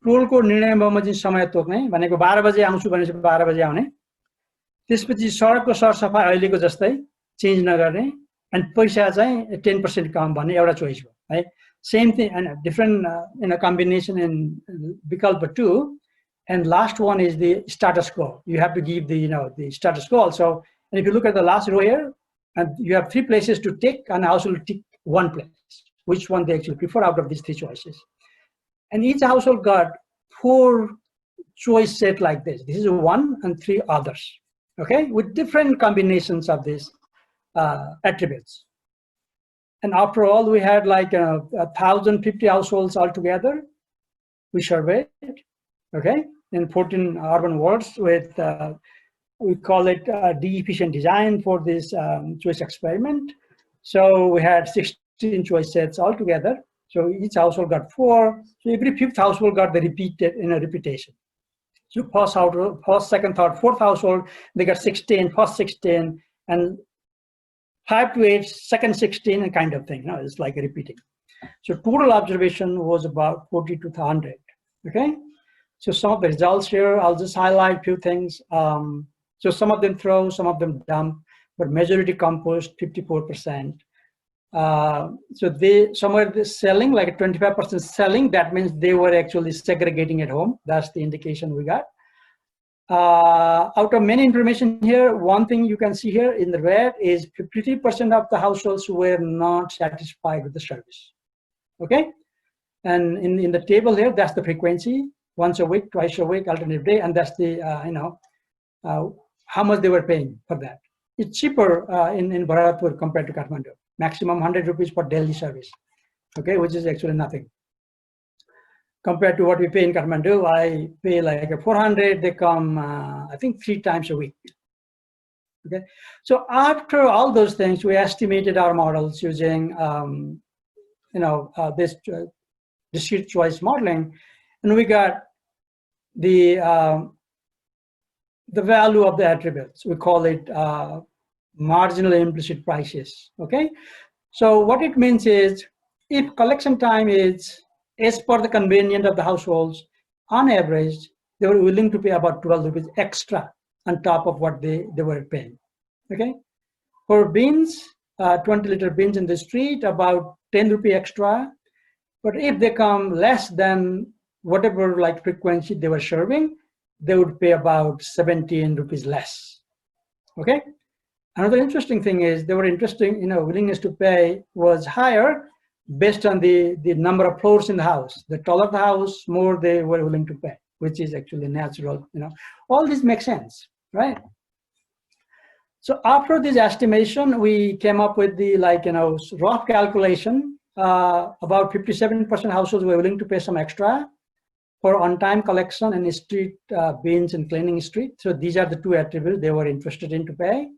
[SPEAKER 2] टोलको निर्णयमा चाहिँ समय तोक्ने, भनेको 12 बजे आउँछु भनेपछि 12 बजे आउने, त्यसपछि सडकको सरसफाइ अहिलेको जस्तै चेन्ज नगर्ने, अनि पैसा चाहिँ 10% कम भन्ने एउटा चोइस हो है. Same thing and different combination in vikalpa 2. And last one is the status quo. You have to give the the status quo also. And if you look at the last row here, and you have 3 places to tick, and household tick 1 place, which one they actually prefer out of these 3 choices. And each household got 4 choice set like this. This is 1 and 3 others, okay, with different combinations of these attributes. And after all, we had like 1,050 households altogether. We surveyed, okay, in 14 urban wards with, we call it de-efficient design for this choice experiment. So we had 16 choice sets altogether. So each household got 4. So every 5th household got the repetition. So first, second, third, 4th household, they got 16, first 16, and 5 to 8, second 16, and kind of thing. It's like repeating. So total observation was about 40 to 100, okay? So some of the results here, I'll just highlight a few things. So some of them throw, some of them dump, but majority compost, 54%. So somewhere selling, like 25% selling, that means they were actually segregating at home. That's the indication we got. Out of many information here, one thing you can see here in the red is 53% of the households were not satisfied with the service, okay? And in the table here, that's the frequency, once a week, twice a week, alternate day, and that's the, how much they were paying for that. It's cheaper in Bharatpur compared to Kathmandu. Maximum 100 rupees for daily service, okay, which is actually nothing. Compared to what we pay in Kathmandu, I pay like a 400, they come, I think 3 times a week, okay? So after all those things, we estimated our models using, this discrete choice modeling, and we got the value of the attributes. We call it marginal implicit prices, okay? So what it means is, if collection time is as per the convenience of the households, on average, they were willing to pay about 12 rupees extra on top of what they were paying, okay? For bins, 20-liter bins in the street, about 10 rupee extra. But if they come less than whatever like frequency they were serving, they would pay about 17 rupees less, okay? Another interesting thing is they were interesting, willingness to pay was higher based on the number of floors in the house. The taller the house, more they were willing to pay, which is actually natural, All this makes sense, right? So after this estimation, we came up with the rough calculation. About 57% households were willing to pay some extra for on-time collection and street bins and cleaning street. So these are the two attributes they were interested in to pay.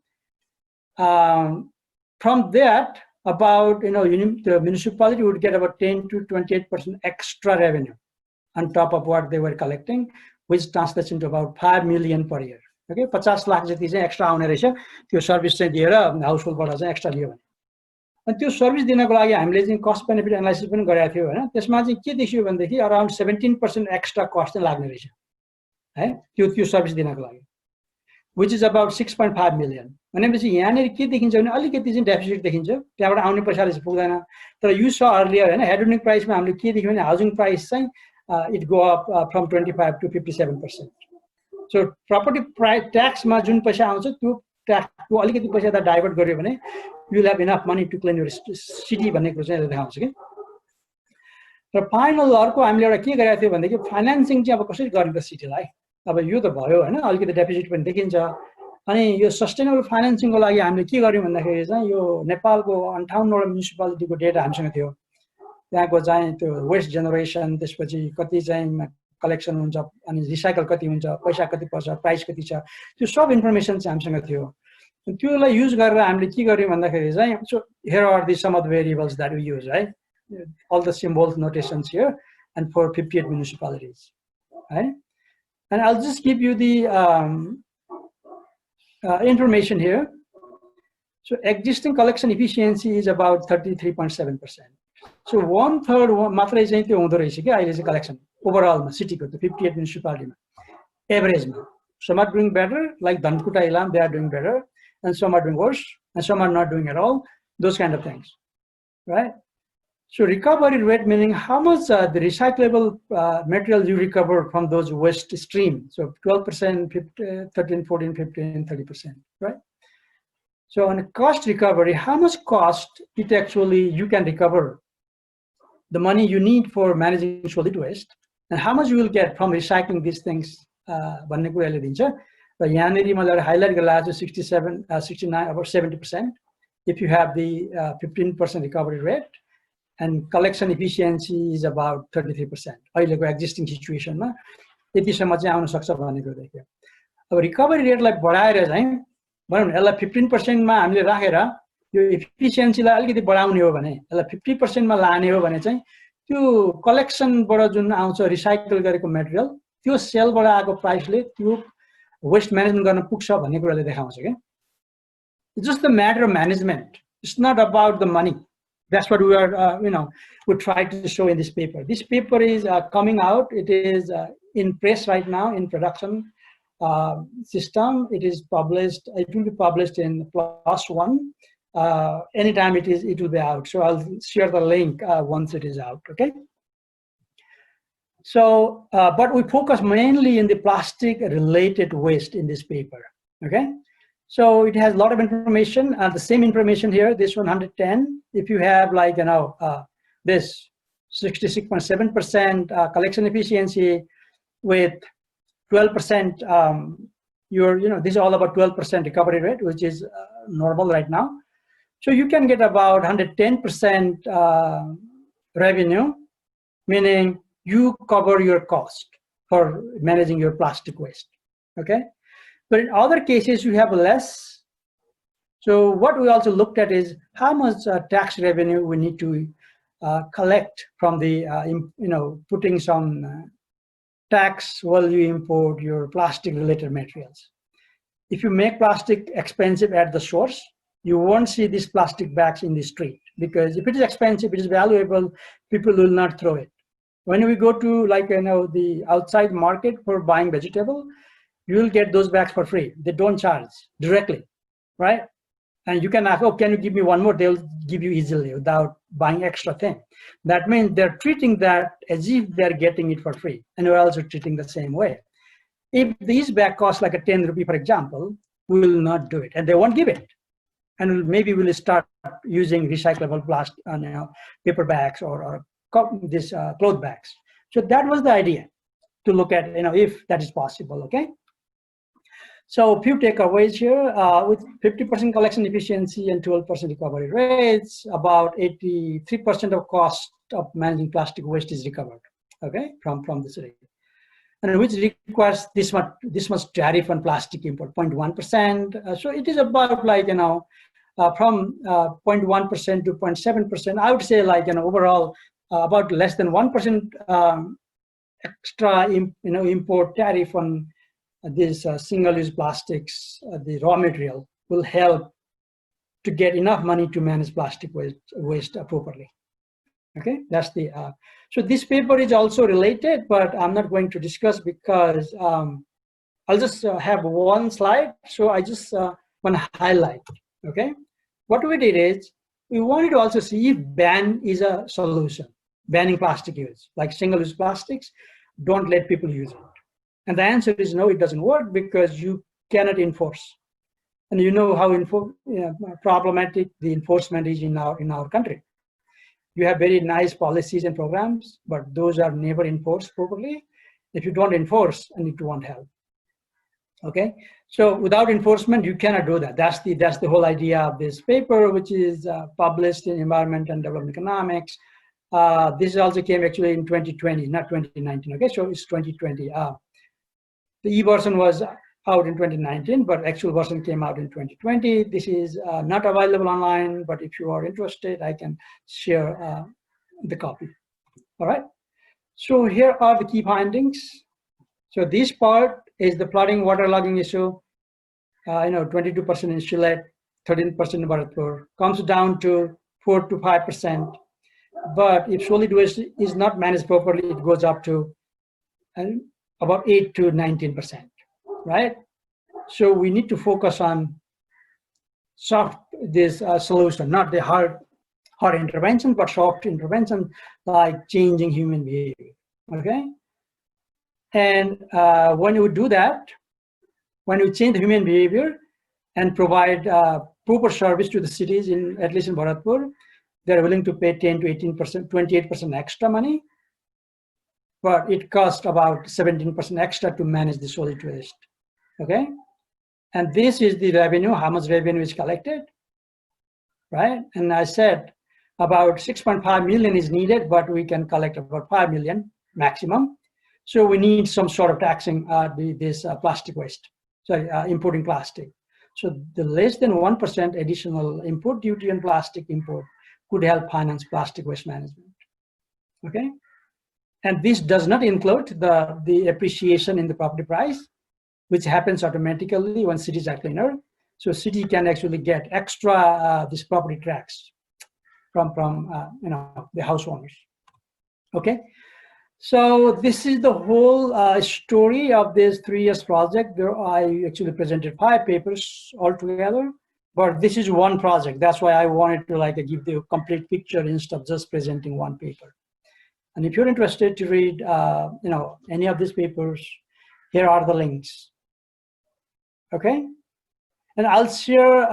[SPEAKER 2] From that, about the municipality would get about 10 to 28% extra revenue on top of what they were collecting, which translates into about 5 million per year. Okay, 50 lakh जति चाहिँ extra आउने रहेछ त्यो service चाहिँ दिएर हाउसहोल्डबाट चाहिँ extra दियो भने अनि त्यो सर्भिस दिनको लागि हामीले चाहिँ कस्ट बेनिफिट एनालाइसिस पनि गरेका थियौ हैन त्यसमा चाहिँ के देखियो भनेदेखि अराउन्ड 17% एक्स्ट्रा कस्ट चाहिँ लाग्ने रहेछ है त्यो सर्भिस दिनको लागि which is about 6.5 million भनेपछि यहाँनेर के देखिन्छ भने अलिकति चाहिँ डेफिसिट देखिन्छ त्यहाँबाट आउने पैसाले चाहिँ पुग्दैन तर यु स अर्लियर हैन हेडोनिक प्राइसमा हामीले के देख्यौ भने हाउसिङ प्राइस चाहिँ it go up from 25 to 57%. So property price tax मा जुन पैसा आउँछ त्यो ट्याक्स को अलिकति पैसा त डाइभर्ट गर्यो भने you will have enough money to clean your city भन्ने कुरा चाहिँ देखाउँछ के र फाइनल अर्को हामीले एउटा के गरेका थियौ भनेदेखि फाइनान्सिङ चाहिँ अब कसरी गर्ने त सिटीलाई अब यो त भयो हैन अलिकति डेफिसिट पनि देखिन्छ अनि यो सस्टेनेबल फाइनान्सिङको लागि हामीले के गर्यौं भन्दाखेरि चाहिँ यो नेपालको 58 वटा म्युनिसिपालिटीको डेटा हामीसँग थियो त्यहाँको चाहिँ त्यो वेस्ट जेनेरेसन त्यसपछि कति चाहिँ कलेक्सन हुन्छ अनि रिसाइकल कति हुन्छ पैसा कति पर्छ प्राइस कति छ त्यो सब इन्फर्मेसन चाहिँ हामीसँग थियो त्योलाई युज गरेर हामीले के गर्यौं भन्दाखेरि चाहिँ so here are the some of the variables that we use right all the symbols notations here and for 58 municipalities right and I'll just give you the information here so existing collection efficiency is about 33.7%. So 1/3 matrai chahi tyo huँदो रहेछ के अहिले चाहिँ collection overall मा सिटीको त 58 municipality मा average मा some are doing better like Dhankuta Ilam they are doing better and some are doing worse and some are not doing at all those kind of things right so recovery rate meaning how much the recyclable material you recover from those waste stream so 12% 13 14 15 30% right so on a cost recovery how much cost it actually you can recover the money you need for managing solid waste and how much you will get from recycling these things भन्ने कुराले दिन्छ र यहाँनेरि मैले highlight गरेर 67 69 about 70% if you have the 15% recovery rate and collection efficiency is about 33% अहिलेको existing सिचुएसनमा यतिसम्म चाहिँ आउन सक्छ भन्ने कुरा देखियो अब रिकभरी रेटलाई बढाएर चाहिँ भनौं न यसलाई 15% मा हामीले राखेर यो एफिसिएन्सीलाई अलिकति बढाउने हो भने यसलाई 50% मा लाने हो भने चाहिँ त्यो कलेक्सनबाट जुन आउँछ रिसाइकल गरेको मटेरियल त्यो सेलबाट आएको प्राइसले त्यो वेस्ट म्यानेजमेन्ट गर्न पुग्छ भन्ने कुराले देखाउँछ के it's just the matter of management it's not about the money that's what we are we try to show in this paper. This paper is coming out. It is in press right now in production system. It is published. It will be published in +1 anytime it will be out. So I'll share the link once it is out. Okay. So but we focus mainly in the plastic related waste in this paper. Okay. So it has a lot of information and the same information here, this 110, if you have like, this 66.7% collection efficiency with 12%, this is all about 12% recovery rate, which is normal right now. So you can get about 110% revenue, meaning you cover your cost for managing your plastic waste, okay? But in other cases, you have less. So what we also looked at is how much tax revenue we need to collect from the, putting some tax while you import your plastic-related materials. If you make plastic expensive at the source, you won't see these plastic bags in the street because if it is expensive, it is valuable, people will not throw it. When we go to the outside market for buying vegetable, you will get those bags for free. They don't charge directly, right? And you can ask, oh, can you give me one more? They'll give you easily without buying extra thing. That means they're treating that as if they're getting it for free. And we're also treating the same way. If these bags cost like a 10 rupee, for example, we will not do it. And they won't give it. And maybe we'll start using recyclable plastic, paper bags or this cloth bags. So that was the idea to look at, if that is possible, okay? So few takeaways here, with 50% collection efficiency and 12% recovery rates, about 83% of cost of managing plastic waste is recovered, okay, from the city. And which requires this much tariff on plastic import, 0.1%. So it is about like, from 0.1% to 0.7%. I would say like, overall, about less than 1% extra, import tariff on these single-use plastics, the raw material, will help to get enough money to manage plastic waste properly. Okay, that's the. So this paper is also related, but I'm not going to discuss because I'll just have one slide. So I just want to highlight. Okay, what we did is we wanted to also see if ban is a solution. Banning plastic use, like single-use plastics, don't let people use it. And the answer is no, it doesn't work because you cannot enforce. And you know how problematic the enforcement is in our country. You have very nice policies and programs, but those are never enforced properly. If you don't enforce, and it won't help. Okay, so without enforcement, you cannot do that. That's the whole idea of this paper, which is published in Environment and Development Economics. This also came actually in 2020, not 2019. Okay, so it's 2020. The e-version was out in 2019, but actual version came out in 2020. This is not available online, but if you are interested, I can share the copy. All right. So here are the key findings. So this part is the flooding waterlogging issue. 22% in Sylhet, 13% in Bharatpur, comes down to 4 to 5%. But if solid waste is not managed properly, it goes up to about 8 to 19%, right? So we need to focus on this solution, not the hard intervention, but soft intervention like changing human behavior, okay? And when you do that, when you change the human behavior and provide proper service to the cities, at least in Bharatpur, they're willing to pay 10 to 18%, 28% extra money, but it costs about 17% extra to manage the solid waste, okay? And this is the revenue, how much revenue is collected, right? And I said about 6.5 million is needed, but we can collect about 5 million maximum. So we need some sort of taxing this plastic waste, importing plastic. So the less than 1% additional import duty on plastic import could help finance plastic waste management, okay? And this does not include the appreciation in the property price, which happens automatically when cities are cleaner. So city can actually get extra this property tax from the house owners, okay? So this is the whole story of this 3 years project. I actually presented 5 papers altogether, but this is one project. That's why I wanted to give the complete picture instead of just presenting one paper. And if you're interested to read, any of these papers, here are the links. Okay, and I'll share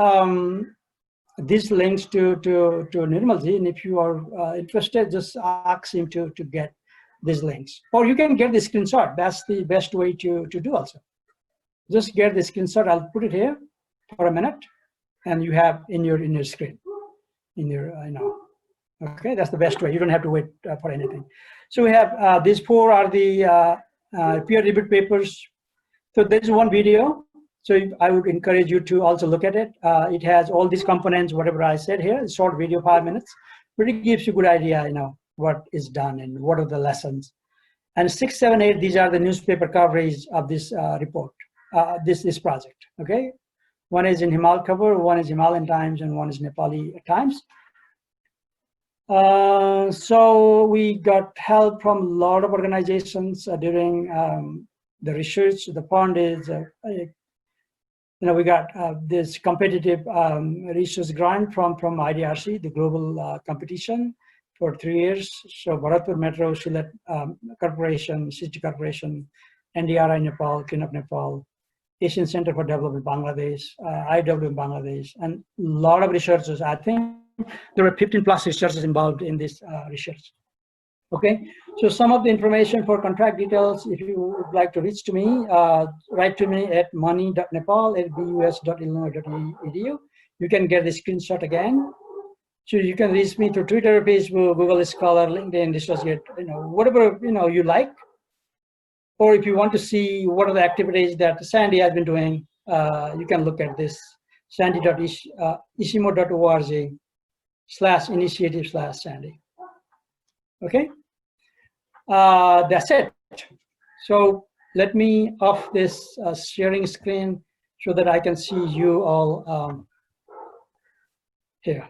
[SPEAKER 2] these links to Nirmalji, and if you are interested, just ask him to get these links, or you can get the screenshot. That's the best way to do also. Just get the screenshot. I'll put it here for a minute, and you have in your screen, in your Okay, that's the best way. You don't have to wait for anything. So we have these 4 are the peer-reviewed papers. So there's one video. So I would encourage you to also look at it. It has all these components, whatever I said here, short video, 5 minutes, but it gives you a good idea, what is done and what are the lessons. And 6, 7, 8, these are the newspaper coverage of this report, this project, okay? One is in Himal cover, one is Himalayan Times, and one is Nepali Times. So we got help from a lot of organizations during the research. The fund is, we got this competitive research grant from IDRC, the global competition, for 3 years. So Bharatpur Metro, Sylhet Corporation, City Corporation, NDRI Nepal, Clean Up Nepal, Asian Center for Development Bangladesh, IW Bangladesh, and a lot of researchers. I think there were 15+ researchers involved in this research. Okay, so some of the information for contract details, if you would like to reach to me, write to me at money.nepal@bus.illinois.edu. You can get the screenshot again. So you can reach me through Twitter, Facebook, Google Scholar, LinkedIn, Dissociate, whatever you like. Or if you want to see what are the activities that SANDEE has been doing, you can look at this sandee.icimod.org/initiative/SANDEE. Okay, that's it. So let me off this sharing screen so that I can see you all here.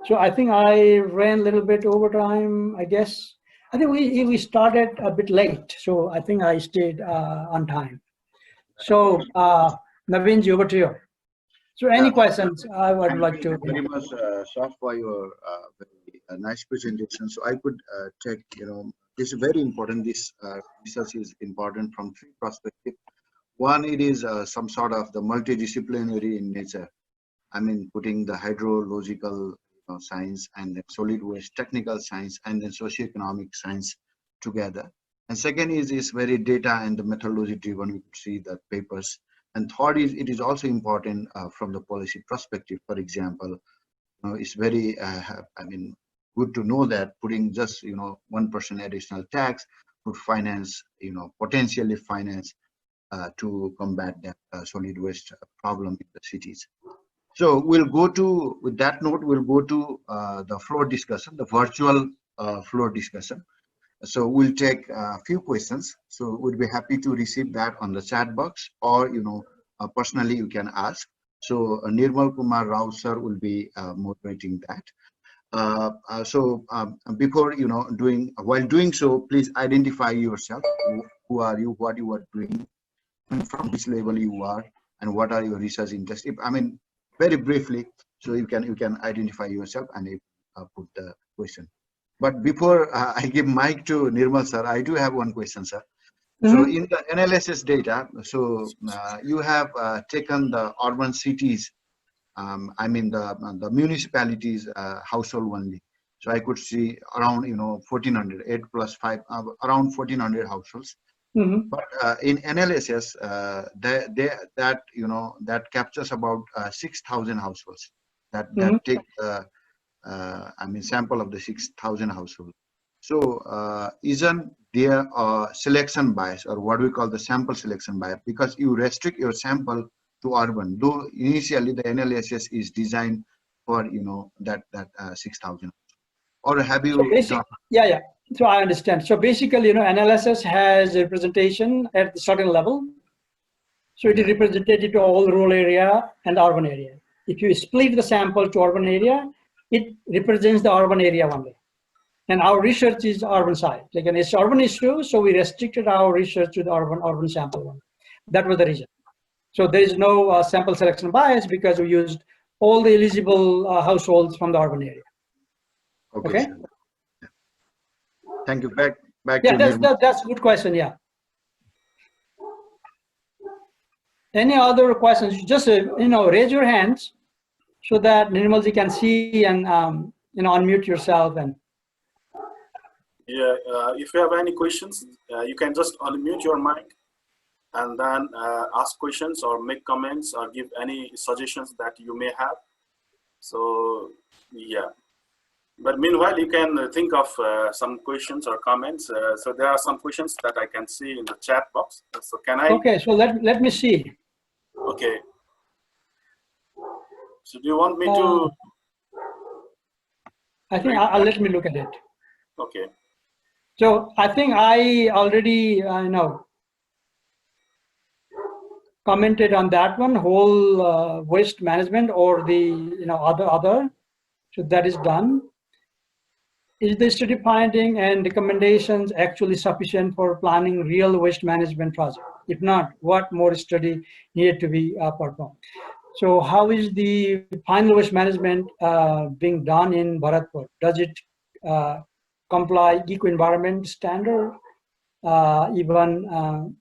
[SPEAKER 2] So I think I ran a little bit over time, I guess. I think we started a bit late, so I think I stayed on time. So Naveenji, over to you. So any questions I would like to.
[SPEAKER 1] Thank you very much, Shaf, for your very nice presentation. So I could take, this is very important. This research is important from three perspectives. One, it is some sort of the multidisciplinary in nature. I mean, putting the hydrological science and the solid waste technical science and then socioeconomic science together. And second is very data and the methodology driven. We could see the papers. And third is it is also important from the policy perspective. For example, it's very good to know that putting just 1% additional tax would finance potentially finance to combat that solid waste problem in the cities. So we'll go to, with that note, we'll go to the floor discussion, the virtual floor discussion. So we'll take a few questions. So we'll be happy to receive that on the chat box, or personally you can ask. So Nirmal Kumar Rao sir will be moderating that. Before while doing so, please identify yourself. Who are you? What you are doing? From which level you are, and what are your research interests? Very briefly, so you can identify yourself and put the question. But before I give mic to Nirmal sir, I do have one question, sir. So in the analysis data, so you have taken the urban cities, the municipalities household only. So I could see around 1,400, 8 plus 5, around 1,400 households. But in analysis, that captures about 6,000 households. That take sample of the 6,000 households. So isn't there a selection bias, or what we call the sample selection bias, because you restrict your sample to urban, though initially the analysis is designed for that 6,000, or have you?
[SPEAKER 2] So yeah. So I understand. So basically, analysis has representation at the certain level. So it is represented to all rural area and urban area. If you split the sample to urban area, it represents the urban area only. And our research is urban side. Like it's urban issue, so we restricted our research to the urban sample one. That was the reason. So there is no sample selection bias because we used all the eligible households from the urban area. Okay.
[SPEAKER 1] Thank you. Back
[SPEAKER 2] yeah,
[SPEAKER 1] to
[SPEAKER 2] that's a good question. Yeah. Any other questions? Just raise your hands so that Nirmalji can see and unmute yourself and.
[SPEAKER 3] Yeah, if you have any questions, you can just unmute your mic and then ask questions or make comments or give any suggestions that you may have. So yeah. But meanwhile, you can think of some questions or comments. So there are some questions that I can see in the chat box. So can I?
[SPEAKER 2] Okay, so let me see.
[SPEAKER 3] Okay. So do you want me to?
[SPEAKER 2] I think let me look at it.
[SPEAKER 3] Okay.
[SPEAKER 2] So I think I already commented on that one, whole waste management or the other. So that is done. Is the study finding and recommendations actually sufficient for planning real waste management project? If not, what more study needed to be performed? So how is the final waste management being done in Bharatpur? Does it comply eco-environment standard, even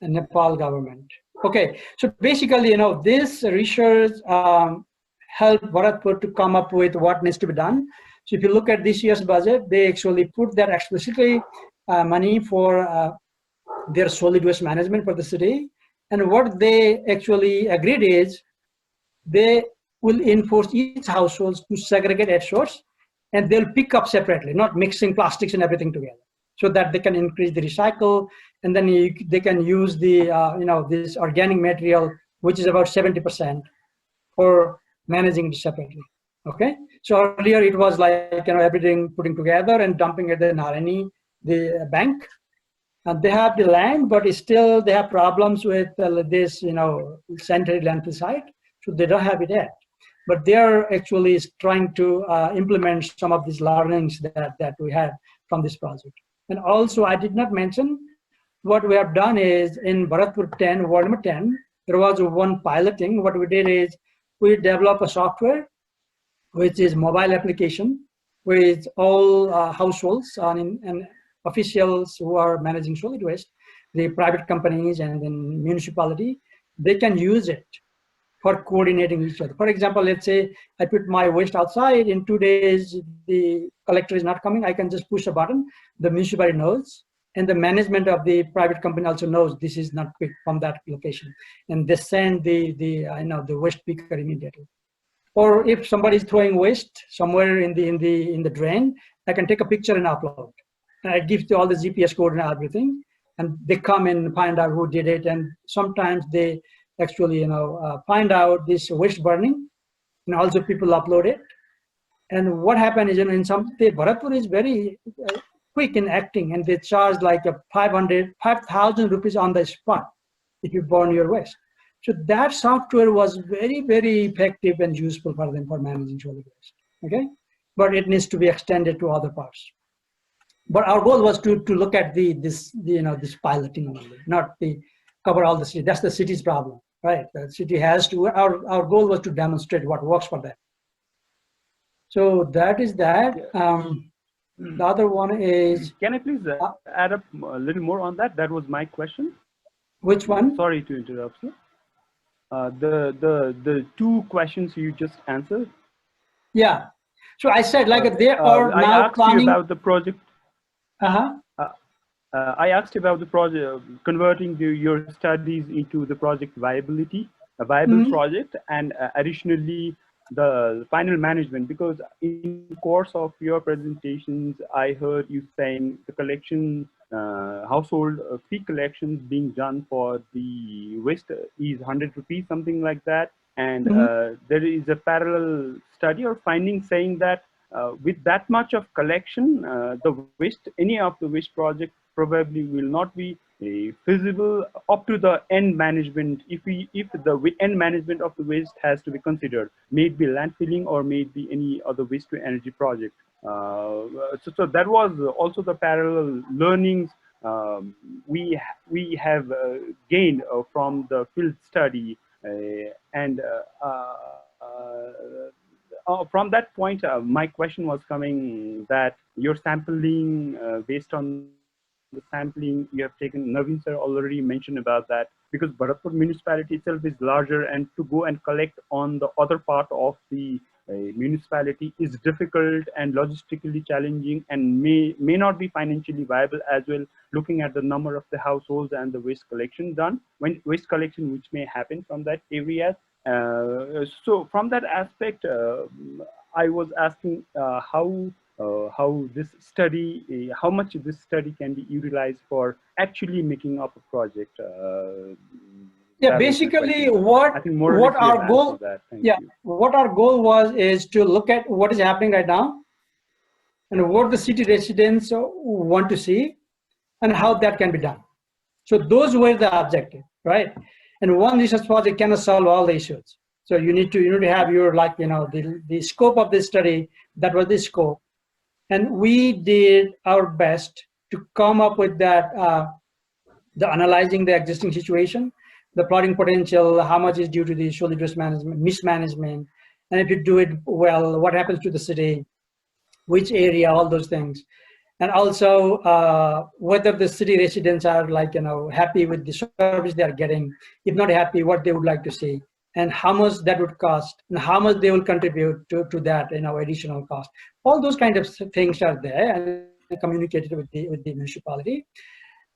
[SPEAKER 2] Nepal government? Okay, so basically, this research helped Bharatpur to come up with what needs to be done. So if you look at this year's budget, they actually put that explicitly money for their solid waste management for the city. And what they actually agreed is they will enforce each household to segregate at source, and they'll pick up separately, not mixing plastics and everything together, so that they can increase the recycle, and then they can use the this organic material, which is about 70%, for managing it separately. Okay, so earlier it was like everything putting together and dumping at the Narani, the bank. And they have the land, but still they have problems with this sanitary landfill site, so they don't have it yet. But they are actually trying to implement some of these learnings that we had from this project. And also, I did not mention what we have done is in Bharatpur 10, Ward number 10, there was one piloting. What we did is we developed a software, which is mobile application, with all households and officials who are managing solid waste, the private companies and then municipality, they can use it for coordinating each other. For example, let's say I put my waste outside, in 2 days the collector is not coming, I can just push a button, the municipality knows, and the management of the private company also knows this is not picked from that location, and they send the waste picker immediately. Or if somebody is throwing waste somewhere in the drain, I can take a picture and upload. And I give to all the GPS code and everything, and they come and find out who did it. And sometimes they actually find out this waste burning, and also people upload it. And what happened is, in some Bharatpur is very quick in acting, and they charge like 5,000 rupees on the spot if you burn your waste. So that software was very, very effective and useful for them for managing solid waste. Okay, but it needs to be extended to other parts. But our goal was to look at this piloting only, not cover all the city. That's the city's problem, right? The city has to. Our goal was to demonstrate what works for them. So that is that. The other one is.
[SPEAKER 4] Can I please add up a little more on that? That was my question.
[SPEAKER 2] Which one?
[SPEAKER 4] Sorry to interrupt, sir. The two questions you just answered.
[SPEAKER 2] Yeah. So I said they are
[SPEAKER 4] I
[SPEAKER 2] now
[SPEAKER 4] asked
[SPEAKER 2] planning.
[SPEAKER 4] you about the project. I asked about the project, converting your studies into the project viability, a viable project, and additionally the final management. Because in the course of your presentations, I heard you saying the collection, household fee collections being done for the waste is 100 rupees, something like that. And there is a parallel study or finding saying that with that much of collection, any of the waste project probably will not be feasible up to the end management. If the end management of the waste has to be considered, may it be landfilling or may it be any other waste to energy project. So that was also the parallel learnings we have gained from the field study, and from that point, my question was coming that your sampling, based on the sampling you have taken, Naveen sir already mentioned about that, because Bharatpur municipality itself is larger, and to go and collect on the other part of the municipality is difficult and logistically challenging, and may not be financially viable as well, looking at the number of the households and the waste collection which may happen from that area. So from that aspect, I was asking how this study, how much this study can be utilized for actually making up a project.
[SPEAKER 2] Yeah, basically what our goal, what our goal was is to look at what is happening right now and what the city residents want to see and how that can be done. So those were the objective, right? And one research project cannot solve all the issues. So you need to have your the scope of this study. That was the scope, and we did our best to come up with that. The analyzing the existing situation, the plotting potential, how much is due to the solid waste management, mismanagement, and if you do it well, what happens to the city, which area, all those things. And also whether the city residents are happy with the service they are getting. If not happy, what they would like to see. and how much that would cost, and how much they will contribute to that, additional cost. All those kind of things are there and communicated with the municipality.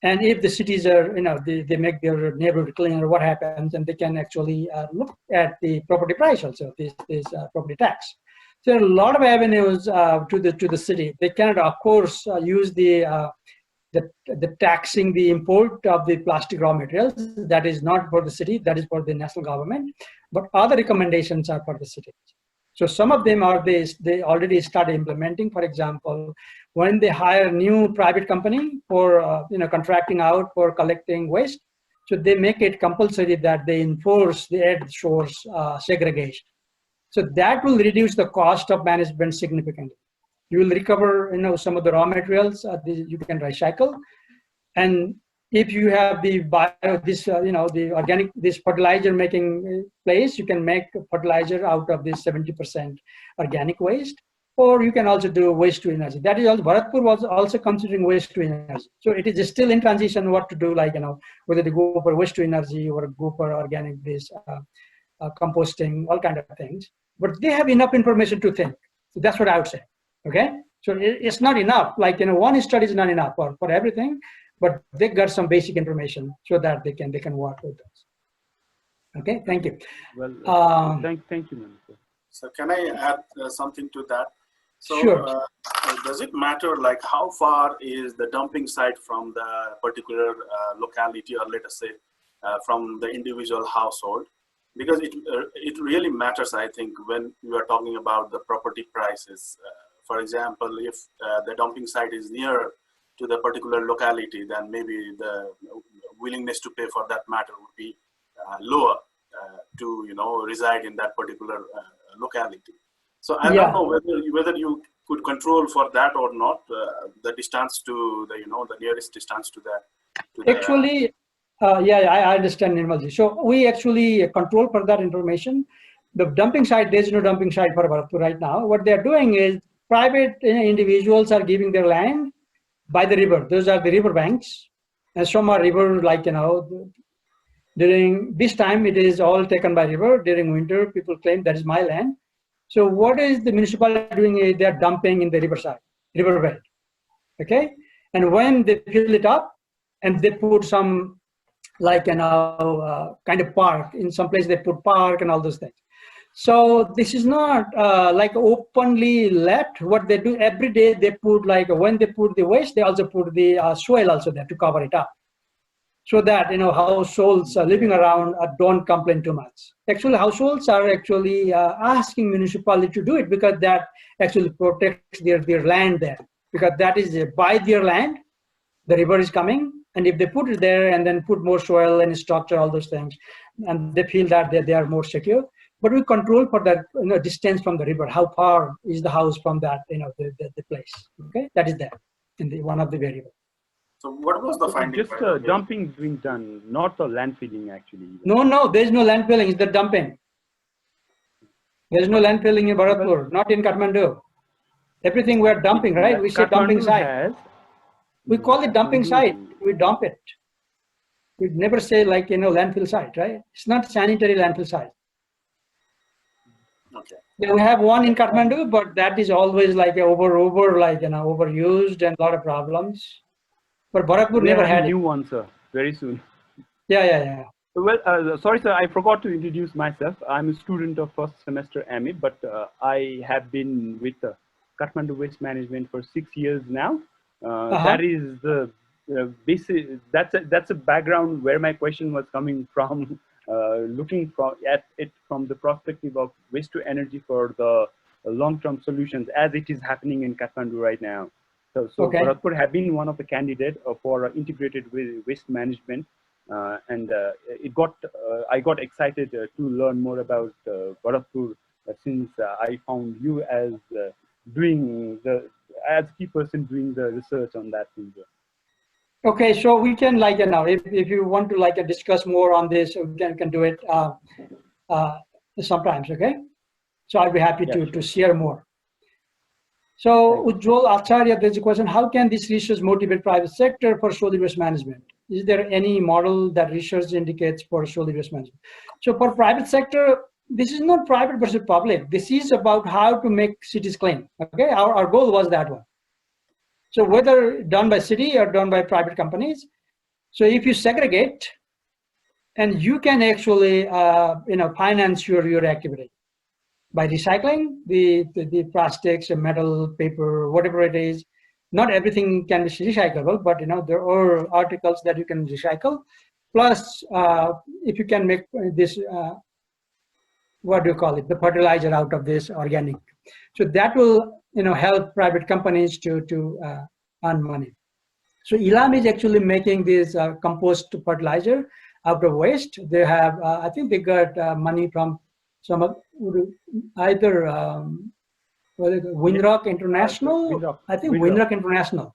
[SPEAKER 2] And if the cities are, they make their neighborhood cleaner, what happens? And they can actually look at the property price also, this property tax. So there are a lot of avenues to the city. They cannot, of course, use the taxing the import of the plastic raw materials. That is not for the city, that is for the national government. But other recommendations are for the cities. So some of them are they already started implementing. For example, when they hire a new private company for contracting out for collecting waste, so they make it compulsory that they enforce the at-source segregation. So that will reduce the cost of management significantly. You will recover, some of the raw materials you can recycle, and if you have the the organic, this fertilizer making place, you can make fertilizer out of this 70% organic waste, or you can also do waste to energy. That is also, Bharatpur was also considering waste to energy. So it is still in transition what to do, whether to go for waste to energy or go for organic this composting, all kind of things. But they have enough information to think. So that's what I would say. Okay, so it's not enough. One study is not enough for everything, but they got some basic information so that they can work with us. Okay, thank you.
[SPEAKER 4] Well, thank you, Minister.
[SPEAKER 3] So can I add something to that? So
[SPEAKER 2] sure.
[SPEAKER 3] Does it matter how far is the dumping site from the particular locality, or let us say from the individual household? Because it really matters, I think, when you are talking about the property prices. For example, if the dumping site is near to the particular locality, then maybe the willingness to pay for that matter would be lower to reside in that particular locality. So I don't know whether you could control for that or not, the distance to the nearest distance to the
[SPEAKER 2] actually. I understand, Nirmalji. So we actually control for that information. The dumping site, there's no dumping site for Bharatpur right now. What they're doing is private individuals are giving their land by the river. Those are the river banks. And some are river, during this time, it is all taken by river. During winter, people claim that is my land. So what is the municipality doing is they're dumping in the riverside, riverbed. Okay? And when they fill it up and they put some kind of park, in some place they put park and all those things. So this is not openly left. What they do every day, they put when they put the waste, they also put the soil also there to cover it up, so that households living around don't complain too much. Actually, households are actually asking municipality to do it because that actually protects their land there, because that is by their land. The river is coming, and if they put it there and then put more soil and structure, all those things, and they feel that they are more secure. But we control for that distance from the river. How far is the house from that the place? Okay, that is there in one of the variables.
[SPEAKER 3] So what was the finding?
[SPEAKER 4] Just dumping being done, not the landfilling actually.
[SPEAKER 2] No, there is no landfilling. It's the dumping. There is no landfilling in Bharatpur, not in Kathmandu. Everything we are dumping, right? We say dumping site. We call it dumping site. We dump it. We never say landfill site, right? It's not sanitary landfill site.
[SPEAKER 3] Okay.
[SPEAKER 2] Yeah, we have one in Kathmandu, but that is always overused and a lot of problems. But Bharatpur never had
[SPEAKER 4] a new one, sir, very soon.
[SPEAKER 2] Yeah.
[SPEAKER 4] Well, sorry, sir, I forgot to introduce myself. I'm a student of first semester MA, but I have been with Kathmandu Waste Management for 6 years now. That is the basic. That's a background where my question was coming from. Looking at it from the perspective of waste to energy for the long-term solutions, as it is happening in Kathmandu right now. So
[SPEAKER 2] okay.
[SPEAKER 4] Bharatpur have been one of the candidates for integrated waste management, and I got excited to learn more about Bharatpur since I found you as key person doing the research on that thing.
[SPEAKER 2] Okay, so we can if you want to discuss more on this, we can do it sometimes. Okay, so I'll be happy to share more. So Ujjwal Acharya, there's a question: how can this research motivate private sector for solid waste management? Is there any model that research indicates for solid waste management? So for private sector, this is not private versus public. This is about how to make cities clean. Okay, our goal was that one. So whether done by city or done by private companies. So if you segregate, and you can actually finance your activity by recycling the plastics, metal, paper, whatever it is. Not everything can be recyclable, but there are articles that you can recycle. Plus, if you can make this, what do you call it, the fertilizer out of this organic. So that will help private companies to earn money. So Elam is actually making this compost fertilizer out of waste. They have, I think they got money from some of either Windrock International.
[SPEAKER 4] Windrock.
[SPEAKER 2] I think Windrock International.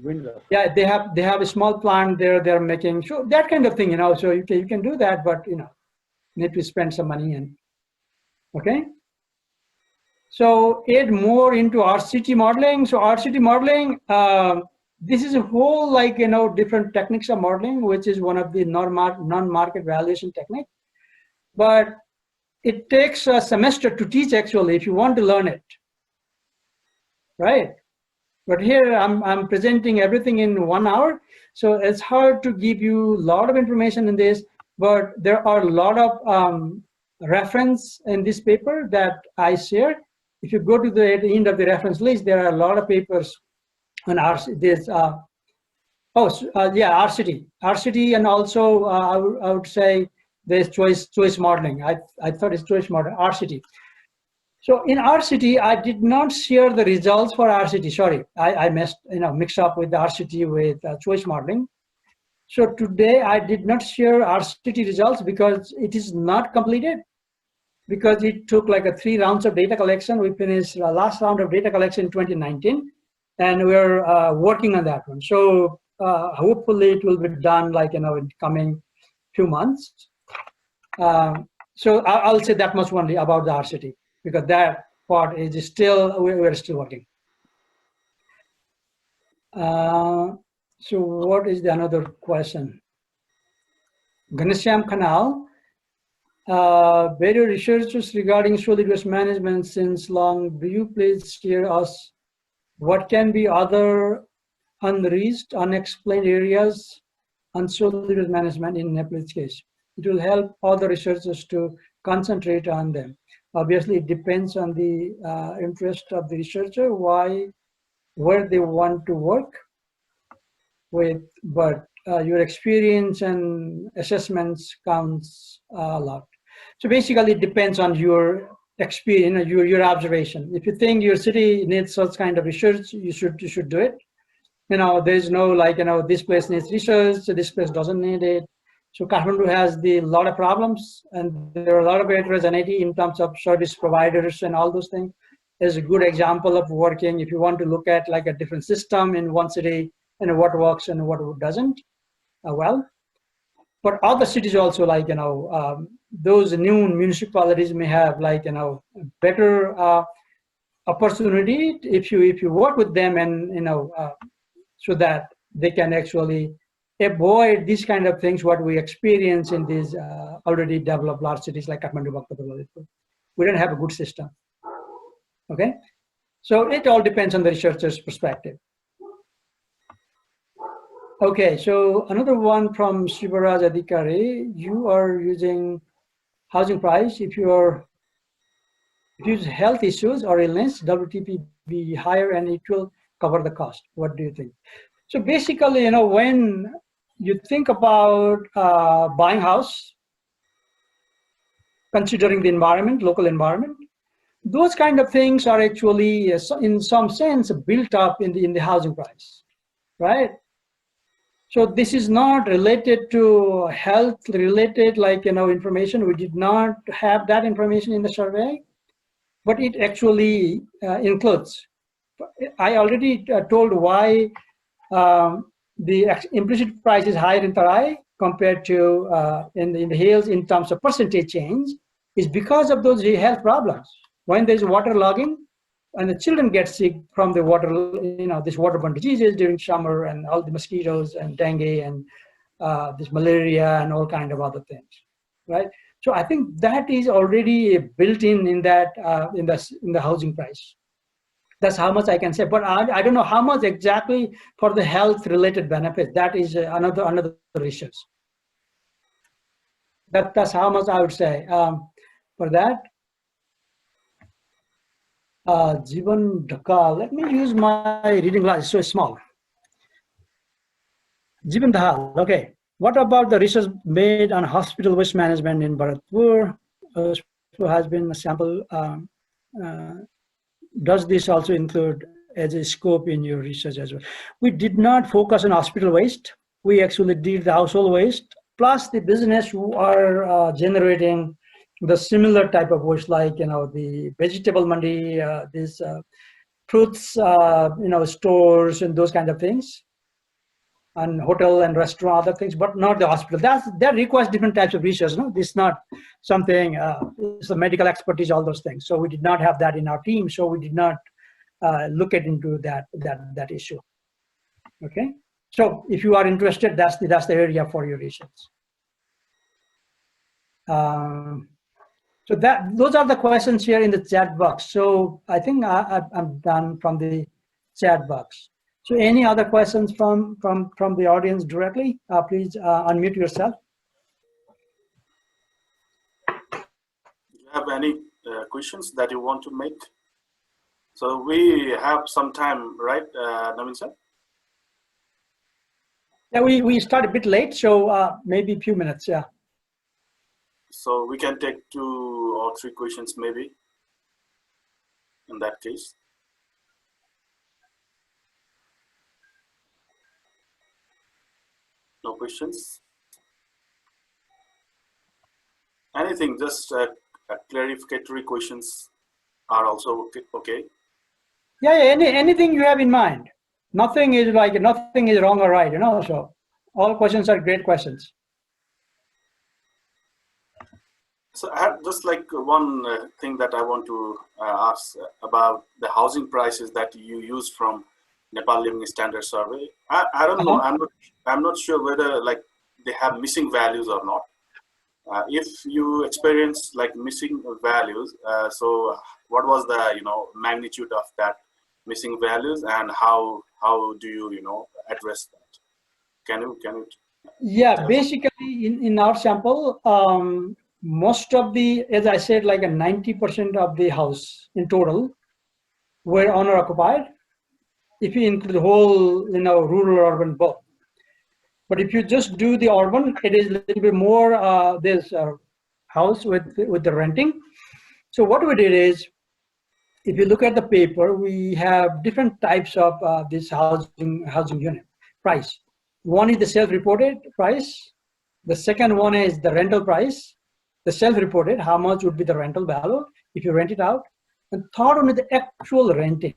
[SPEAKER 4] Windrock.
[SPEAKER 2] Yeah, they have a small plant there. They're making sure that kind of thing, So you can do that, but need to spend some money and okay. So add more into RCT modeling. So RCT modeling, this is a whole different techniques of modeling, which is one of the non-market valuation technique. But it takes a semester to teach actually if you want to learn it, right? But here I'm presenting everything in 1 hour, so it's hard to give you a lot of information in this. But there are a lot of reference in this paper that I shared. If you go to the end of the reference list, there are a lot of papers on RCT, and also I would say there's choice modeling. I thought it's choice modeling, RCT. So in RCT, I did not share the results for RCT. Sorry, I mixed up with the RCT with choice modeling. So today I did not share RCT results because it is not completed, because it took 3 rounds of data collection. We finished the last round of data collection in 2019, and we're working on that one. So hopefully it will be done in coming few months. So I'll say that much only about the RCT, because that part is still, we're still working. So what is the another question? Ganesham Kanal, various researchers regarding solid waste management since long. Do you please share us what can be other unreached, unexplained areas on solid waste management in Nepal's case? It will help other researchers to concentrate on them. Obviously, it depends on the interest of the researcher, where they want to work with, but your experience and assessments counts a lot. So basically, it depends on your experience, your observation. If you think your city needs such kind of research, you should do it. There's no this place needs research, so this place doesn't need it. So Kathmandu has a lot of problems, and there are a lot of heterogeneity in terms of service providers and all those things. There's a good example of working if you want to look at a different system in one city and what works and what doesn't well. But other cities also those new municipalities may have better opportunity if you work with them, and so that they can actually avoid these kind of things what we experience in these already developed large cities like Kathmandu, Bhaktapur. We don't have a good system. Okay, so it all depends on the researcher's perspective. Okay, so another one from Shivaraj Adhikari. You are using housing price. If you use health issues or illness, WTP be higher and it will cover the cost. What do you think? So basically, when you think about buying house, considering the environment, local environment, those kind of things are actually, in some sense, built up in the housing price, right? So this is not related to health-related, information. We did not have that information in the survey, but it actually includes. I already told why the implicit price is higher in Tarai compared to in the hills in terms of percentage change, is because of those health problems. When there's water logging, and the children get sick from the water, this waterborne diseases during summer, and all the mosquitoes and dengue and this malaria and all kind of other things, right? So I think that is already built in that in the housing price. That's how much I can say, but I don't know how much exactly for the health related benefits. That is another research. That's how much I would say for that. Jivan Dhakal, let me use my reading glasses, so small. Jivan Dhakal, okay. What about the research made on hospital waste management in Bharatpur? Who has been a sample? Does this also include as a scope in your research as well? We did not focus on hospital waste. We actually did the household waste, plus the business who are generating the similar type of waste, like the vegetable mandi, these fruits, stores and those kind of things, and hotel and restaurant, other things, but not the hospital. That requires different types of research. No, this is not something. It's the medical expertise, all those things. So we did not have that in our team. So we did not look into that issue. Okay. So if you are interested, that's the area for your research. So those are the questions here in the chat box. So I think I'm done from the chat box. So any other questions from the audience directly? Please unmute yourself.
[SPEAKER 3] Do you have any questions that you want to make? So we have some time, right, Naveen sir?
[SPEAKER 2] Yeah, we start a bit late, so maybe a few minutes, yeah.
[SPEAKER 3] So we can take 2 or 3 questions maybe in that case. No questions? Anything, just clarificatory questions are also okay.
[SPEAKER 2] Yeah, anything you have in mind. Nothing is wrong or right, so all questions are great questions.
[SPEAKER 3] So I have just like one thing that I want to ask about the housing prices that you use from Nepal Living Standard Survey. I don't know. I'm not sure whether like they have missing values or not. If you experience like missing values, so what was the magnitude of that missing values, and how do you address that? Can you?
[SPEAKER 2] Yeah, basically in our sample, most of the, as I said, like 90% of the house in total were owner occupied. If you include the whole, rural urban both. But if you just do the urban, it is a little bit more. There's a house with the renting. So what we did is, if you look at the paper, we have different types of this housing unit price. One is the self-reported price. The second one is the rental price. The self-reported, how much would be the rental value if you rent it out. And third one is the actual renting.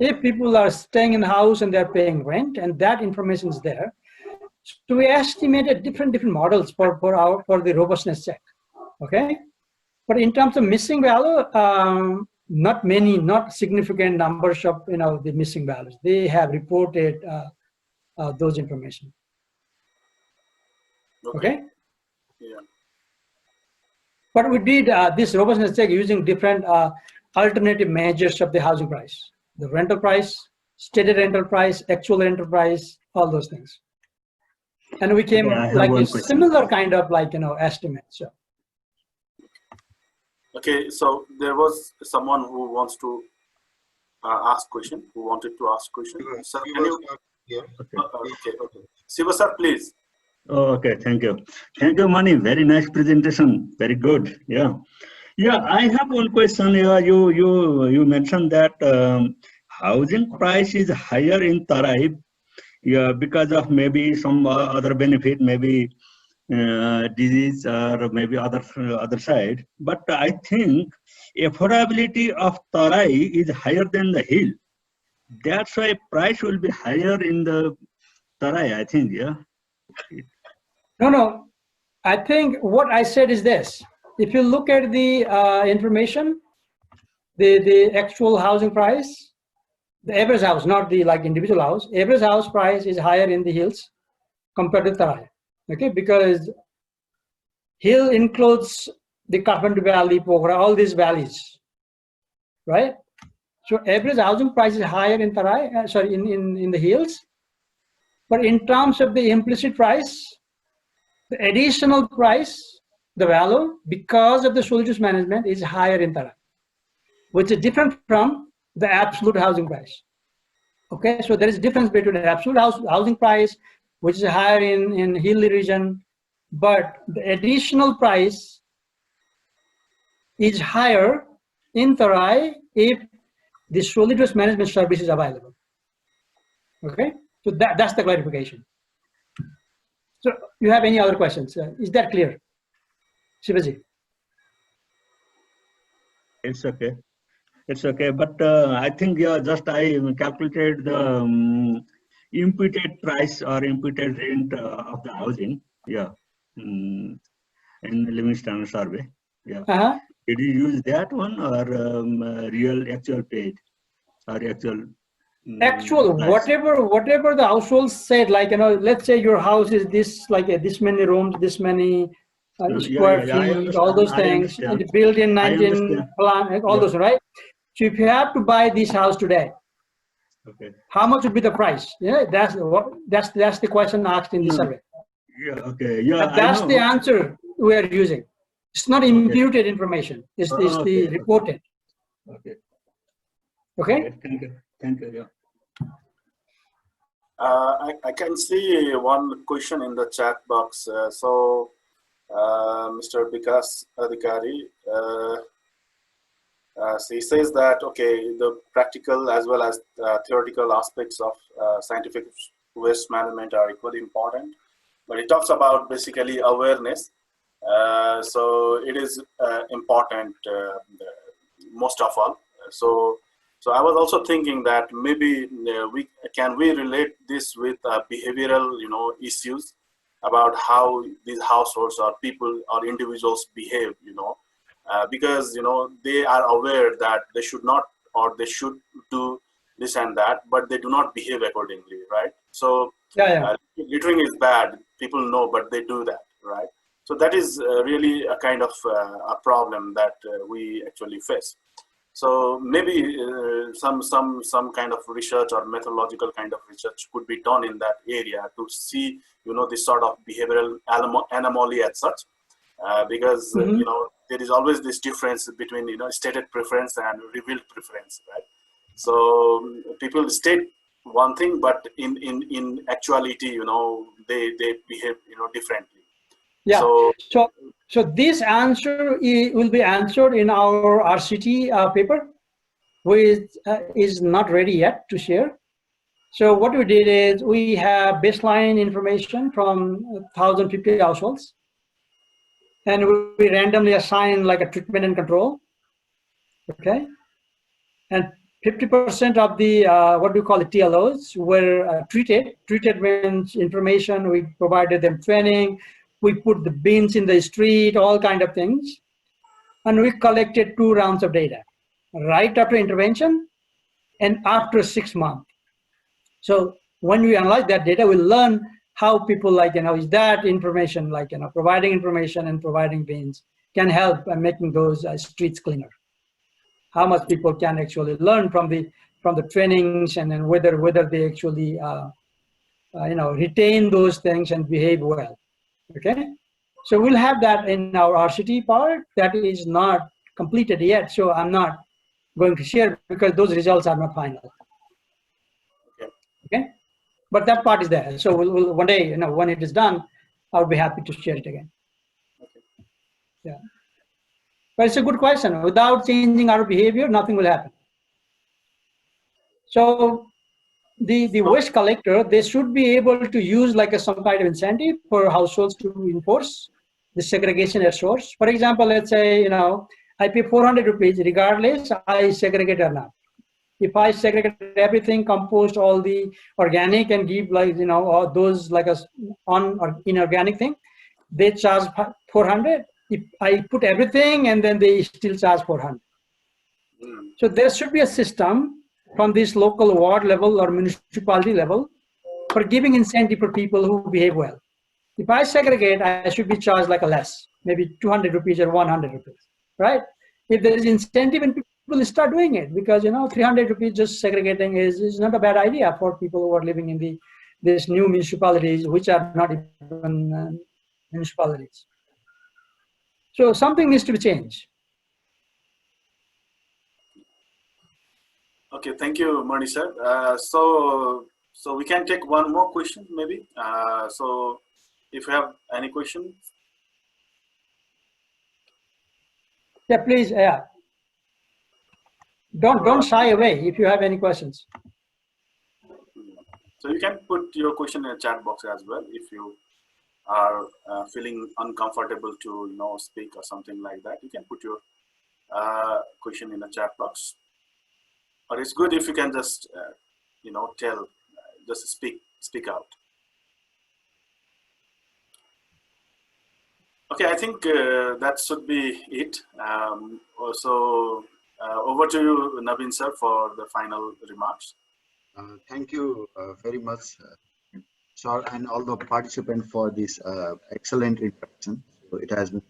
[SPEAKER 2] If people are staying in the house and they're paying rent, and that information is there. So we estimated different models for the robustness check. Okay, but in terms of missing value, not significant numbers of the missing values. They have reported those information. Okay.
[SPEAKER 3] Yeah.
[SPEAKER 2] But we did this robustness check using different alternative measures of the housing price, the rental price, stated rental price, actual rental price, all those things. And we came like a similar kind of estimate. So.
[SPEAKER 3] Okay, so there was someone who wants to ask question, who wanted to ask question. Sir, can you?
[SPEAKER 1] Yeah.
[SPEAKER 3] Okay. Siva sir, please.
[SPEAKER 5] Oh, okay, thank you. Thank you, Mani. Very nice presentation. Very good. Yeah. I have one question. You mentioned that housing price is higher in Tarai, because of maybe some other benefit, maybe disease or maybe other side. But I think affordability of Tarai is higher than the hill. That's why price will be higher in the Tarai, I think. Yeah.
[SPEAKER 2] No. I think what I said is this. If you look at the information, the actual housing price, the average house, not the like individual house, average house price is higher in the hills compared to Tarai. Okay, because hill includes the Kathmandu Valley, Pokhara, all these valleys, right? So average housing price is higher in Tarai, in the hills. But in terms of the implicit price, the additional price, the value, because of the solid management is higher in Tarai, which is different from the absolute housing price. Okay, so there is a difference between the absolute housing price, which is higher in hilly region, but the additional price is higher in Tarai if the solid waste management service is available. Okay, so that's the clarification. So you have any other questions? Is that clear, Shivaji?
[SPEAKER 5] It's okay. It's okay, but I think just I calculated the imputed price or imputed rent of the housing. Yeah, in living standard survey. Yeah. Did you use that one or real actual paid or actual?
[SPEAKER 2] Actual,
[SPEAKER 5] price?
[SPEAKER 2] whatever the household said, like, you know, let's say your house is this, like this many rooms, this many square feet, all those things, and built in 19 plan, all those, right? So if you have to buy this house today,
[SPEAKER 5] okay,
[SPEAKER 2] how much would be the price? Yeah, that's the question asked in the survey.
[SPEAKER 5] Yeah, okay, yeah.
[SPEAKER 2] That's the answer we are using. It's not imputed information. It's the reported.
[SPEAKER 5] Okay.
[SPEAKER 2] Okay.
[SPEAKER 5] Thank you. Yeah.
[SPEAKER 3] I can see one question in the chat box. Mr. Vikas Adhikari, so he says that, okay, the practical as well as theoretical aspects of scientific waste management are equally important. But he talks about basically awareness. So it is important most of all. So I was also thinking that maybe we relate this with behavioral, issues about how these households or people or individuals behave, because they are aware that they should not or they should do this and that, but they do not behave accordingly, right? So littering is bad, people know, but they do that, right? So that is really a kind of a problem that we actually face. So maybe some kind of research or methodological kind of research could be done in that area to see, this sort of behavioral anomaly as such, because there is always this difference between stated preference and revealed preference, right? So people state one thing, but in actuality, they behave differently.
[SPEAKER 2] Yeah. So this answer will be answered in our RCT paper, which is not ready yet to share. So what we did is we have baseline information from 1,050 households, and we randomly assign like a treatment and control. Okay, and 50% of the what do you call it, TLOs were treated. Treated means information. We provided them training. We put the bins in the street, all kind of things. And we collected 2 rounds of data, right after intervention and after 6 months. So when we analyze that data, we learn how people is that information, providing information and providing bins can help by making those streets cleaner. How much people can actually learn from the trainings, and then whether they actually retain those things and behave well. Okay, so we'll have that in our RCT part. That is not completed yet, so I'm not going to share because those results are not final. Okay, but that part is there. So we'll one day, when it is done, I'll be happy to share it again. Yeah, but it's a good question. Without changing our behavior, nothing will happen. So the waste collector, they should be able to use some kind of incentive for households to enforce the segregation at source. For example, let's say, I pay 400 rupees regardless I segregate or not. If I segregate everything, compost all the organic and give all those inorganic thing, they charge 400. If I put everything and then they still charge 400. So there should be a system from this local ward level or municipality level for giving incentive for people who behave well. If I segregate, I should be charged like a less, maybe 200 rupees or 100 rupees, right? If there is incentive and people start doing it, because 300 rupees just segregating is not a bad idea for people who are living in these new municipalities, which are not even municipalities. So something needs to be changed.
[SPEAKER 3] Okay, thank you, Mani sir. So we can take one more question, maybe. So if you have any questions.
[SPEAKER 2] Yeah, please. Yeah. Don't shy away if you have any questions.
[SPEAKER 3] So you can put your question in the chat box as well if you are feeling uncomfortable to speak or something like that. You can put your question in the chat box. Or it's good if you can just just speak out. Okay, I think that should be it. So over to you, Naveen sir, for the final remarks.
[SPEAKER 1] Thank you very much, sir, and all the participants for this excellent interaction. So it has been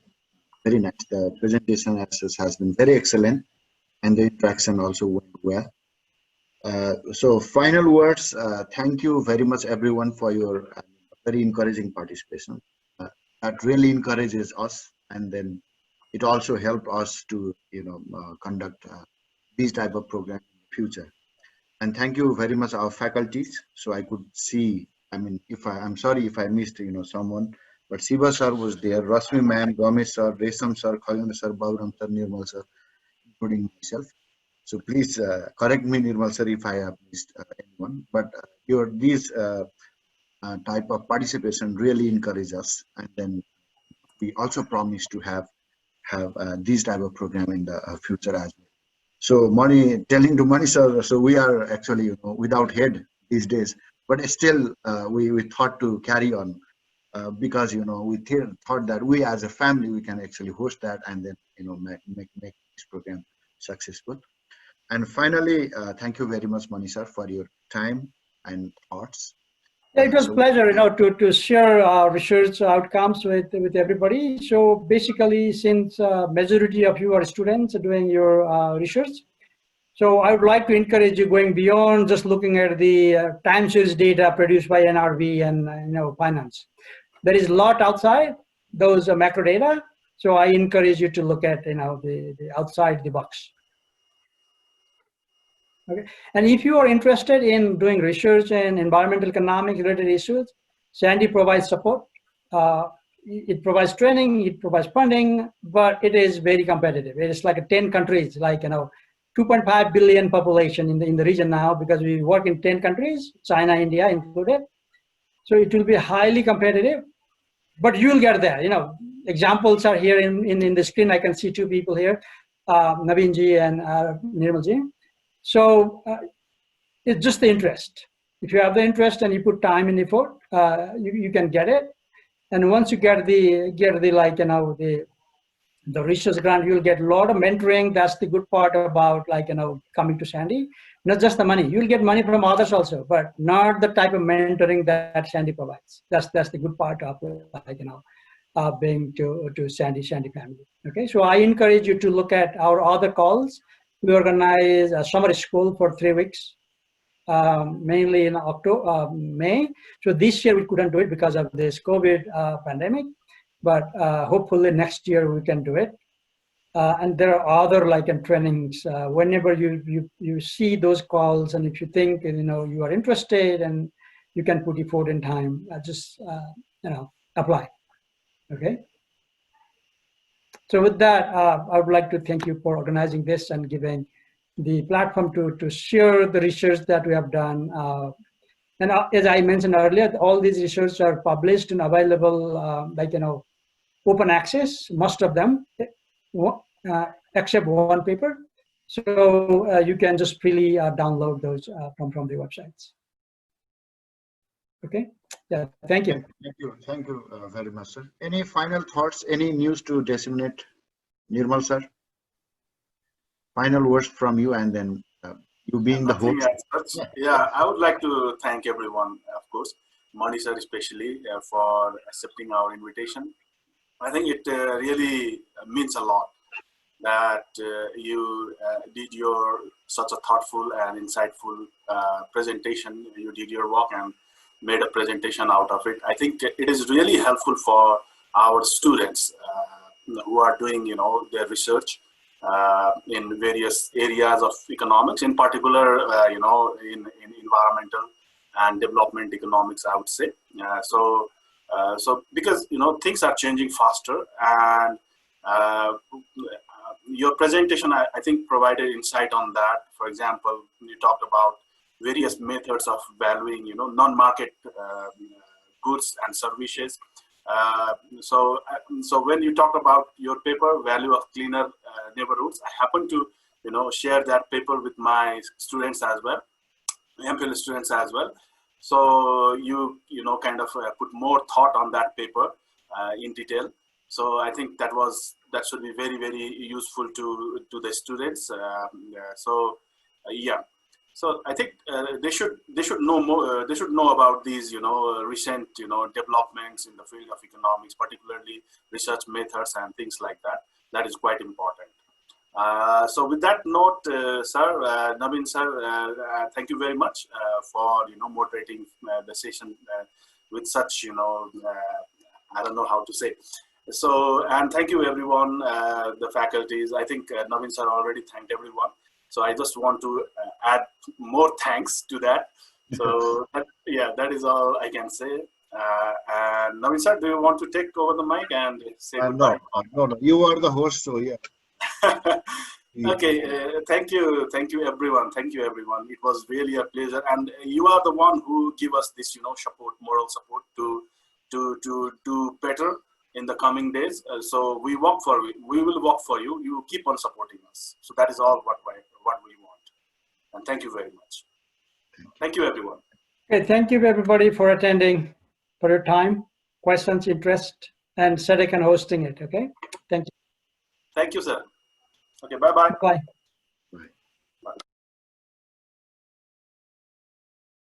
[SPEAKER 1] very nice. The presentation has been very excellent, and the interaction also went well. So final words. Thank you very much, everyone, for your very encouraging participation. That really encourages us, and then it also helps us to conduct these type of programs in the future. And thank you very much our faculties. So I could see, I mean, I'm sorry if I missed someone, but Siva sir was there, Rasmi ma'am, Ramesh sir, Resam sir, Khayana sir, Bauram sir, Nirmal sir, including myself. So please correct me, Nirmal sir, if I have missed anyone. But these type of participation really encourage us, and then we also promise to have these type of program in the future as well. So telling to Mani sir, so we are actually without head these days, but still we thought to carry on because we thought that we as a family we can actually host that and then make this program successful. And finally, thank you very much, Mani sir, for your time and thoughts.
[SPEAKER 2] Yeah, it was a pleasure, to share our research outcomes with everybody. So basically, since majority of you are students doing your research, so I would like to encourage you going beyond just looking at the time series data produced by NRB and finance. There is a lot outside those macro data. So I encourage you to look at the outside the box. Okay, and if you are interested in doing research and environmental economics related issues, SANDEE provides support. It provides training, it provides funding, but it is very competitive. It is like 10 countries, like 2.5 billion population in the region now, because we work in 10 countries, China, India included. So it will be highly competitive, but you will get there. Examples are here in the screen. I can see two people here, Naveen ji and Nirmal ji. So it's just the interest. If you have the interest and you put time and effort, you can get it. And once you get the research grant, you'll get a lot of mentoring. That's the good part about coming to SANDEE. Not just the money. You'll get money from others also, but not the type of mentoring that SANDEE provides. That's the good part of being to SANDEE family. Okay, so I encourage you to look at our other calls. We organize a summer school for 3 weeks, mainly in May. So this year we couldn't do it because of this COVID pandemic, but hopefully next year we can do it. And there are other trainings. Whenever you see those calls, and if you think you are interested and you can put effort in time, just apply. Okay. So with that, I would like to thank you for organizing this and giving the platform to share the research that we have done. And as I mentioned earlier, all these research are published and available, open access, most of them, except one paper. So you can just freely download those from the websites. Okay. Yeah. Thank you.
[SPEAKER 1] Thank you very much, sir. Any final thoughts? Any news to disseminate, Nirmal sir? final words from you, and then you being the
[SPEAKER 3] Nothing
[SPEAKER 1] host.
[SPEAKER 3] as such. Yeah, I would like to thank everyone, of course, Mani sir especially, for accepting our invitation. I think it really means a lot that you did your such a thoughtful and insightful presentation. You did your work and made a presentation out of it. I think it is really helpful for our students who are doing, their research in various areas of economics, in particular, in environmental and development economics, I would say. So because, things are changing faster, and your presentation, I think, provided insight on that. For example, you talked about various methods of valuing, non-market goods and services. So when you talk about your paper, Value of Cleaner Neighborhoods, I happen to, share that paper with my students as well, MPhil students as well. So you kind of put more thought on that paper in detail. So I think that should be very, very useful to the students. Yeah. So I think they should know more. They should know about these recent developments in the field of economics, particularly research methods and things like that. That is quite important. So with that note, sir, Naveen sir, thank you very much for moderating the session with such I don't know how to say. So, and thank you everyone, the faculties. I think Naveen sir already thanked everyone. So I just want to add more thanks to that. So that is all I can say. And Naveen sir, do you want to take over the mic and say goodbye?
[SPEAKER 1] No, you are the host, so yeah.
[SPEAKER 3] Okay, thank you everyone. Thank you everyone. It was really a pleasure, and you are the one who give us this support, moral support to do better in the coming days. So we will work for you. You keep on supporting us. So that is all what we want. And thank you very much. Thank you everyone.
[SPEAKER 2] Okay, thank you everybody for attending, for your time, questions, interest, and SANDEE hosting it. Okay, thank you.
[SPEAKER 3] Thank you, sir. Okay, bye-bye.
[SPEAKER 2] Bye.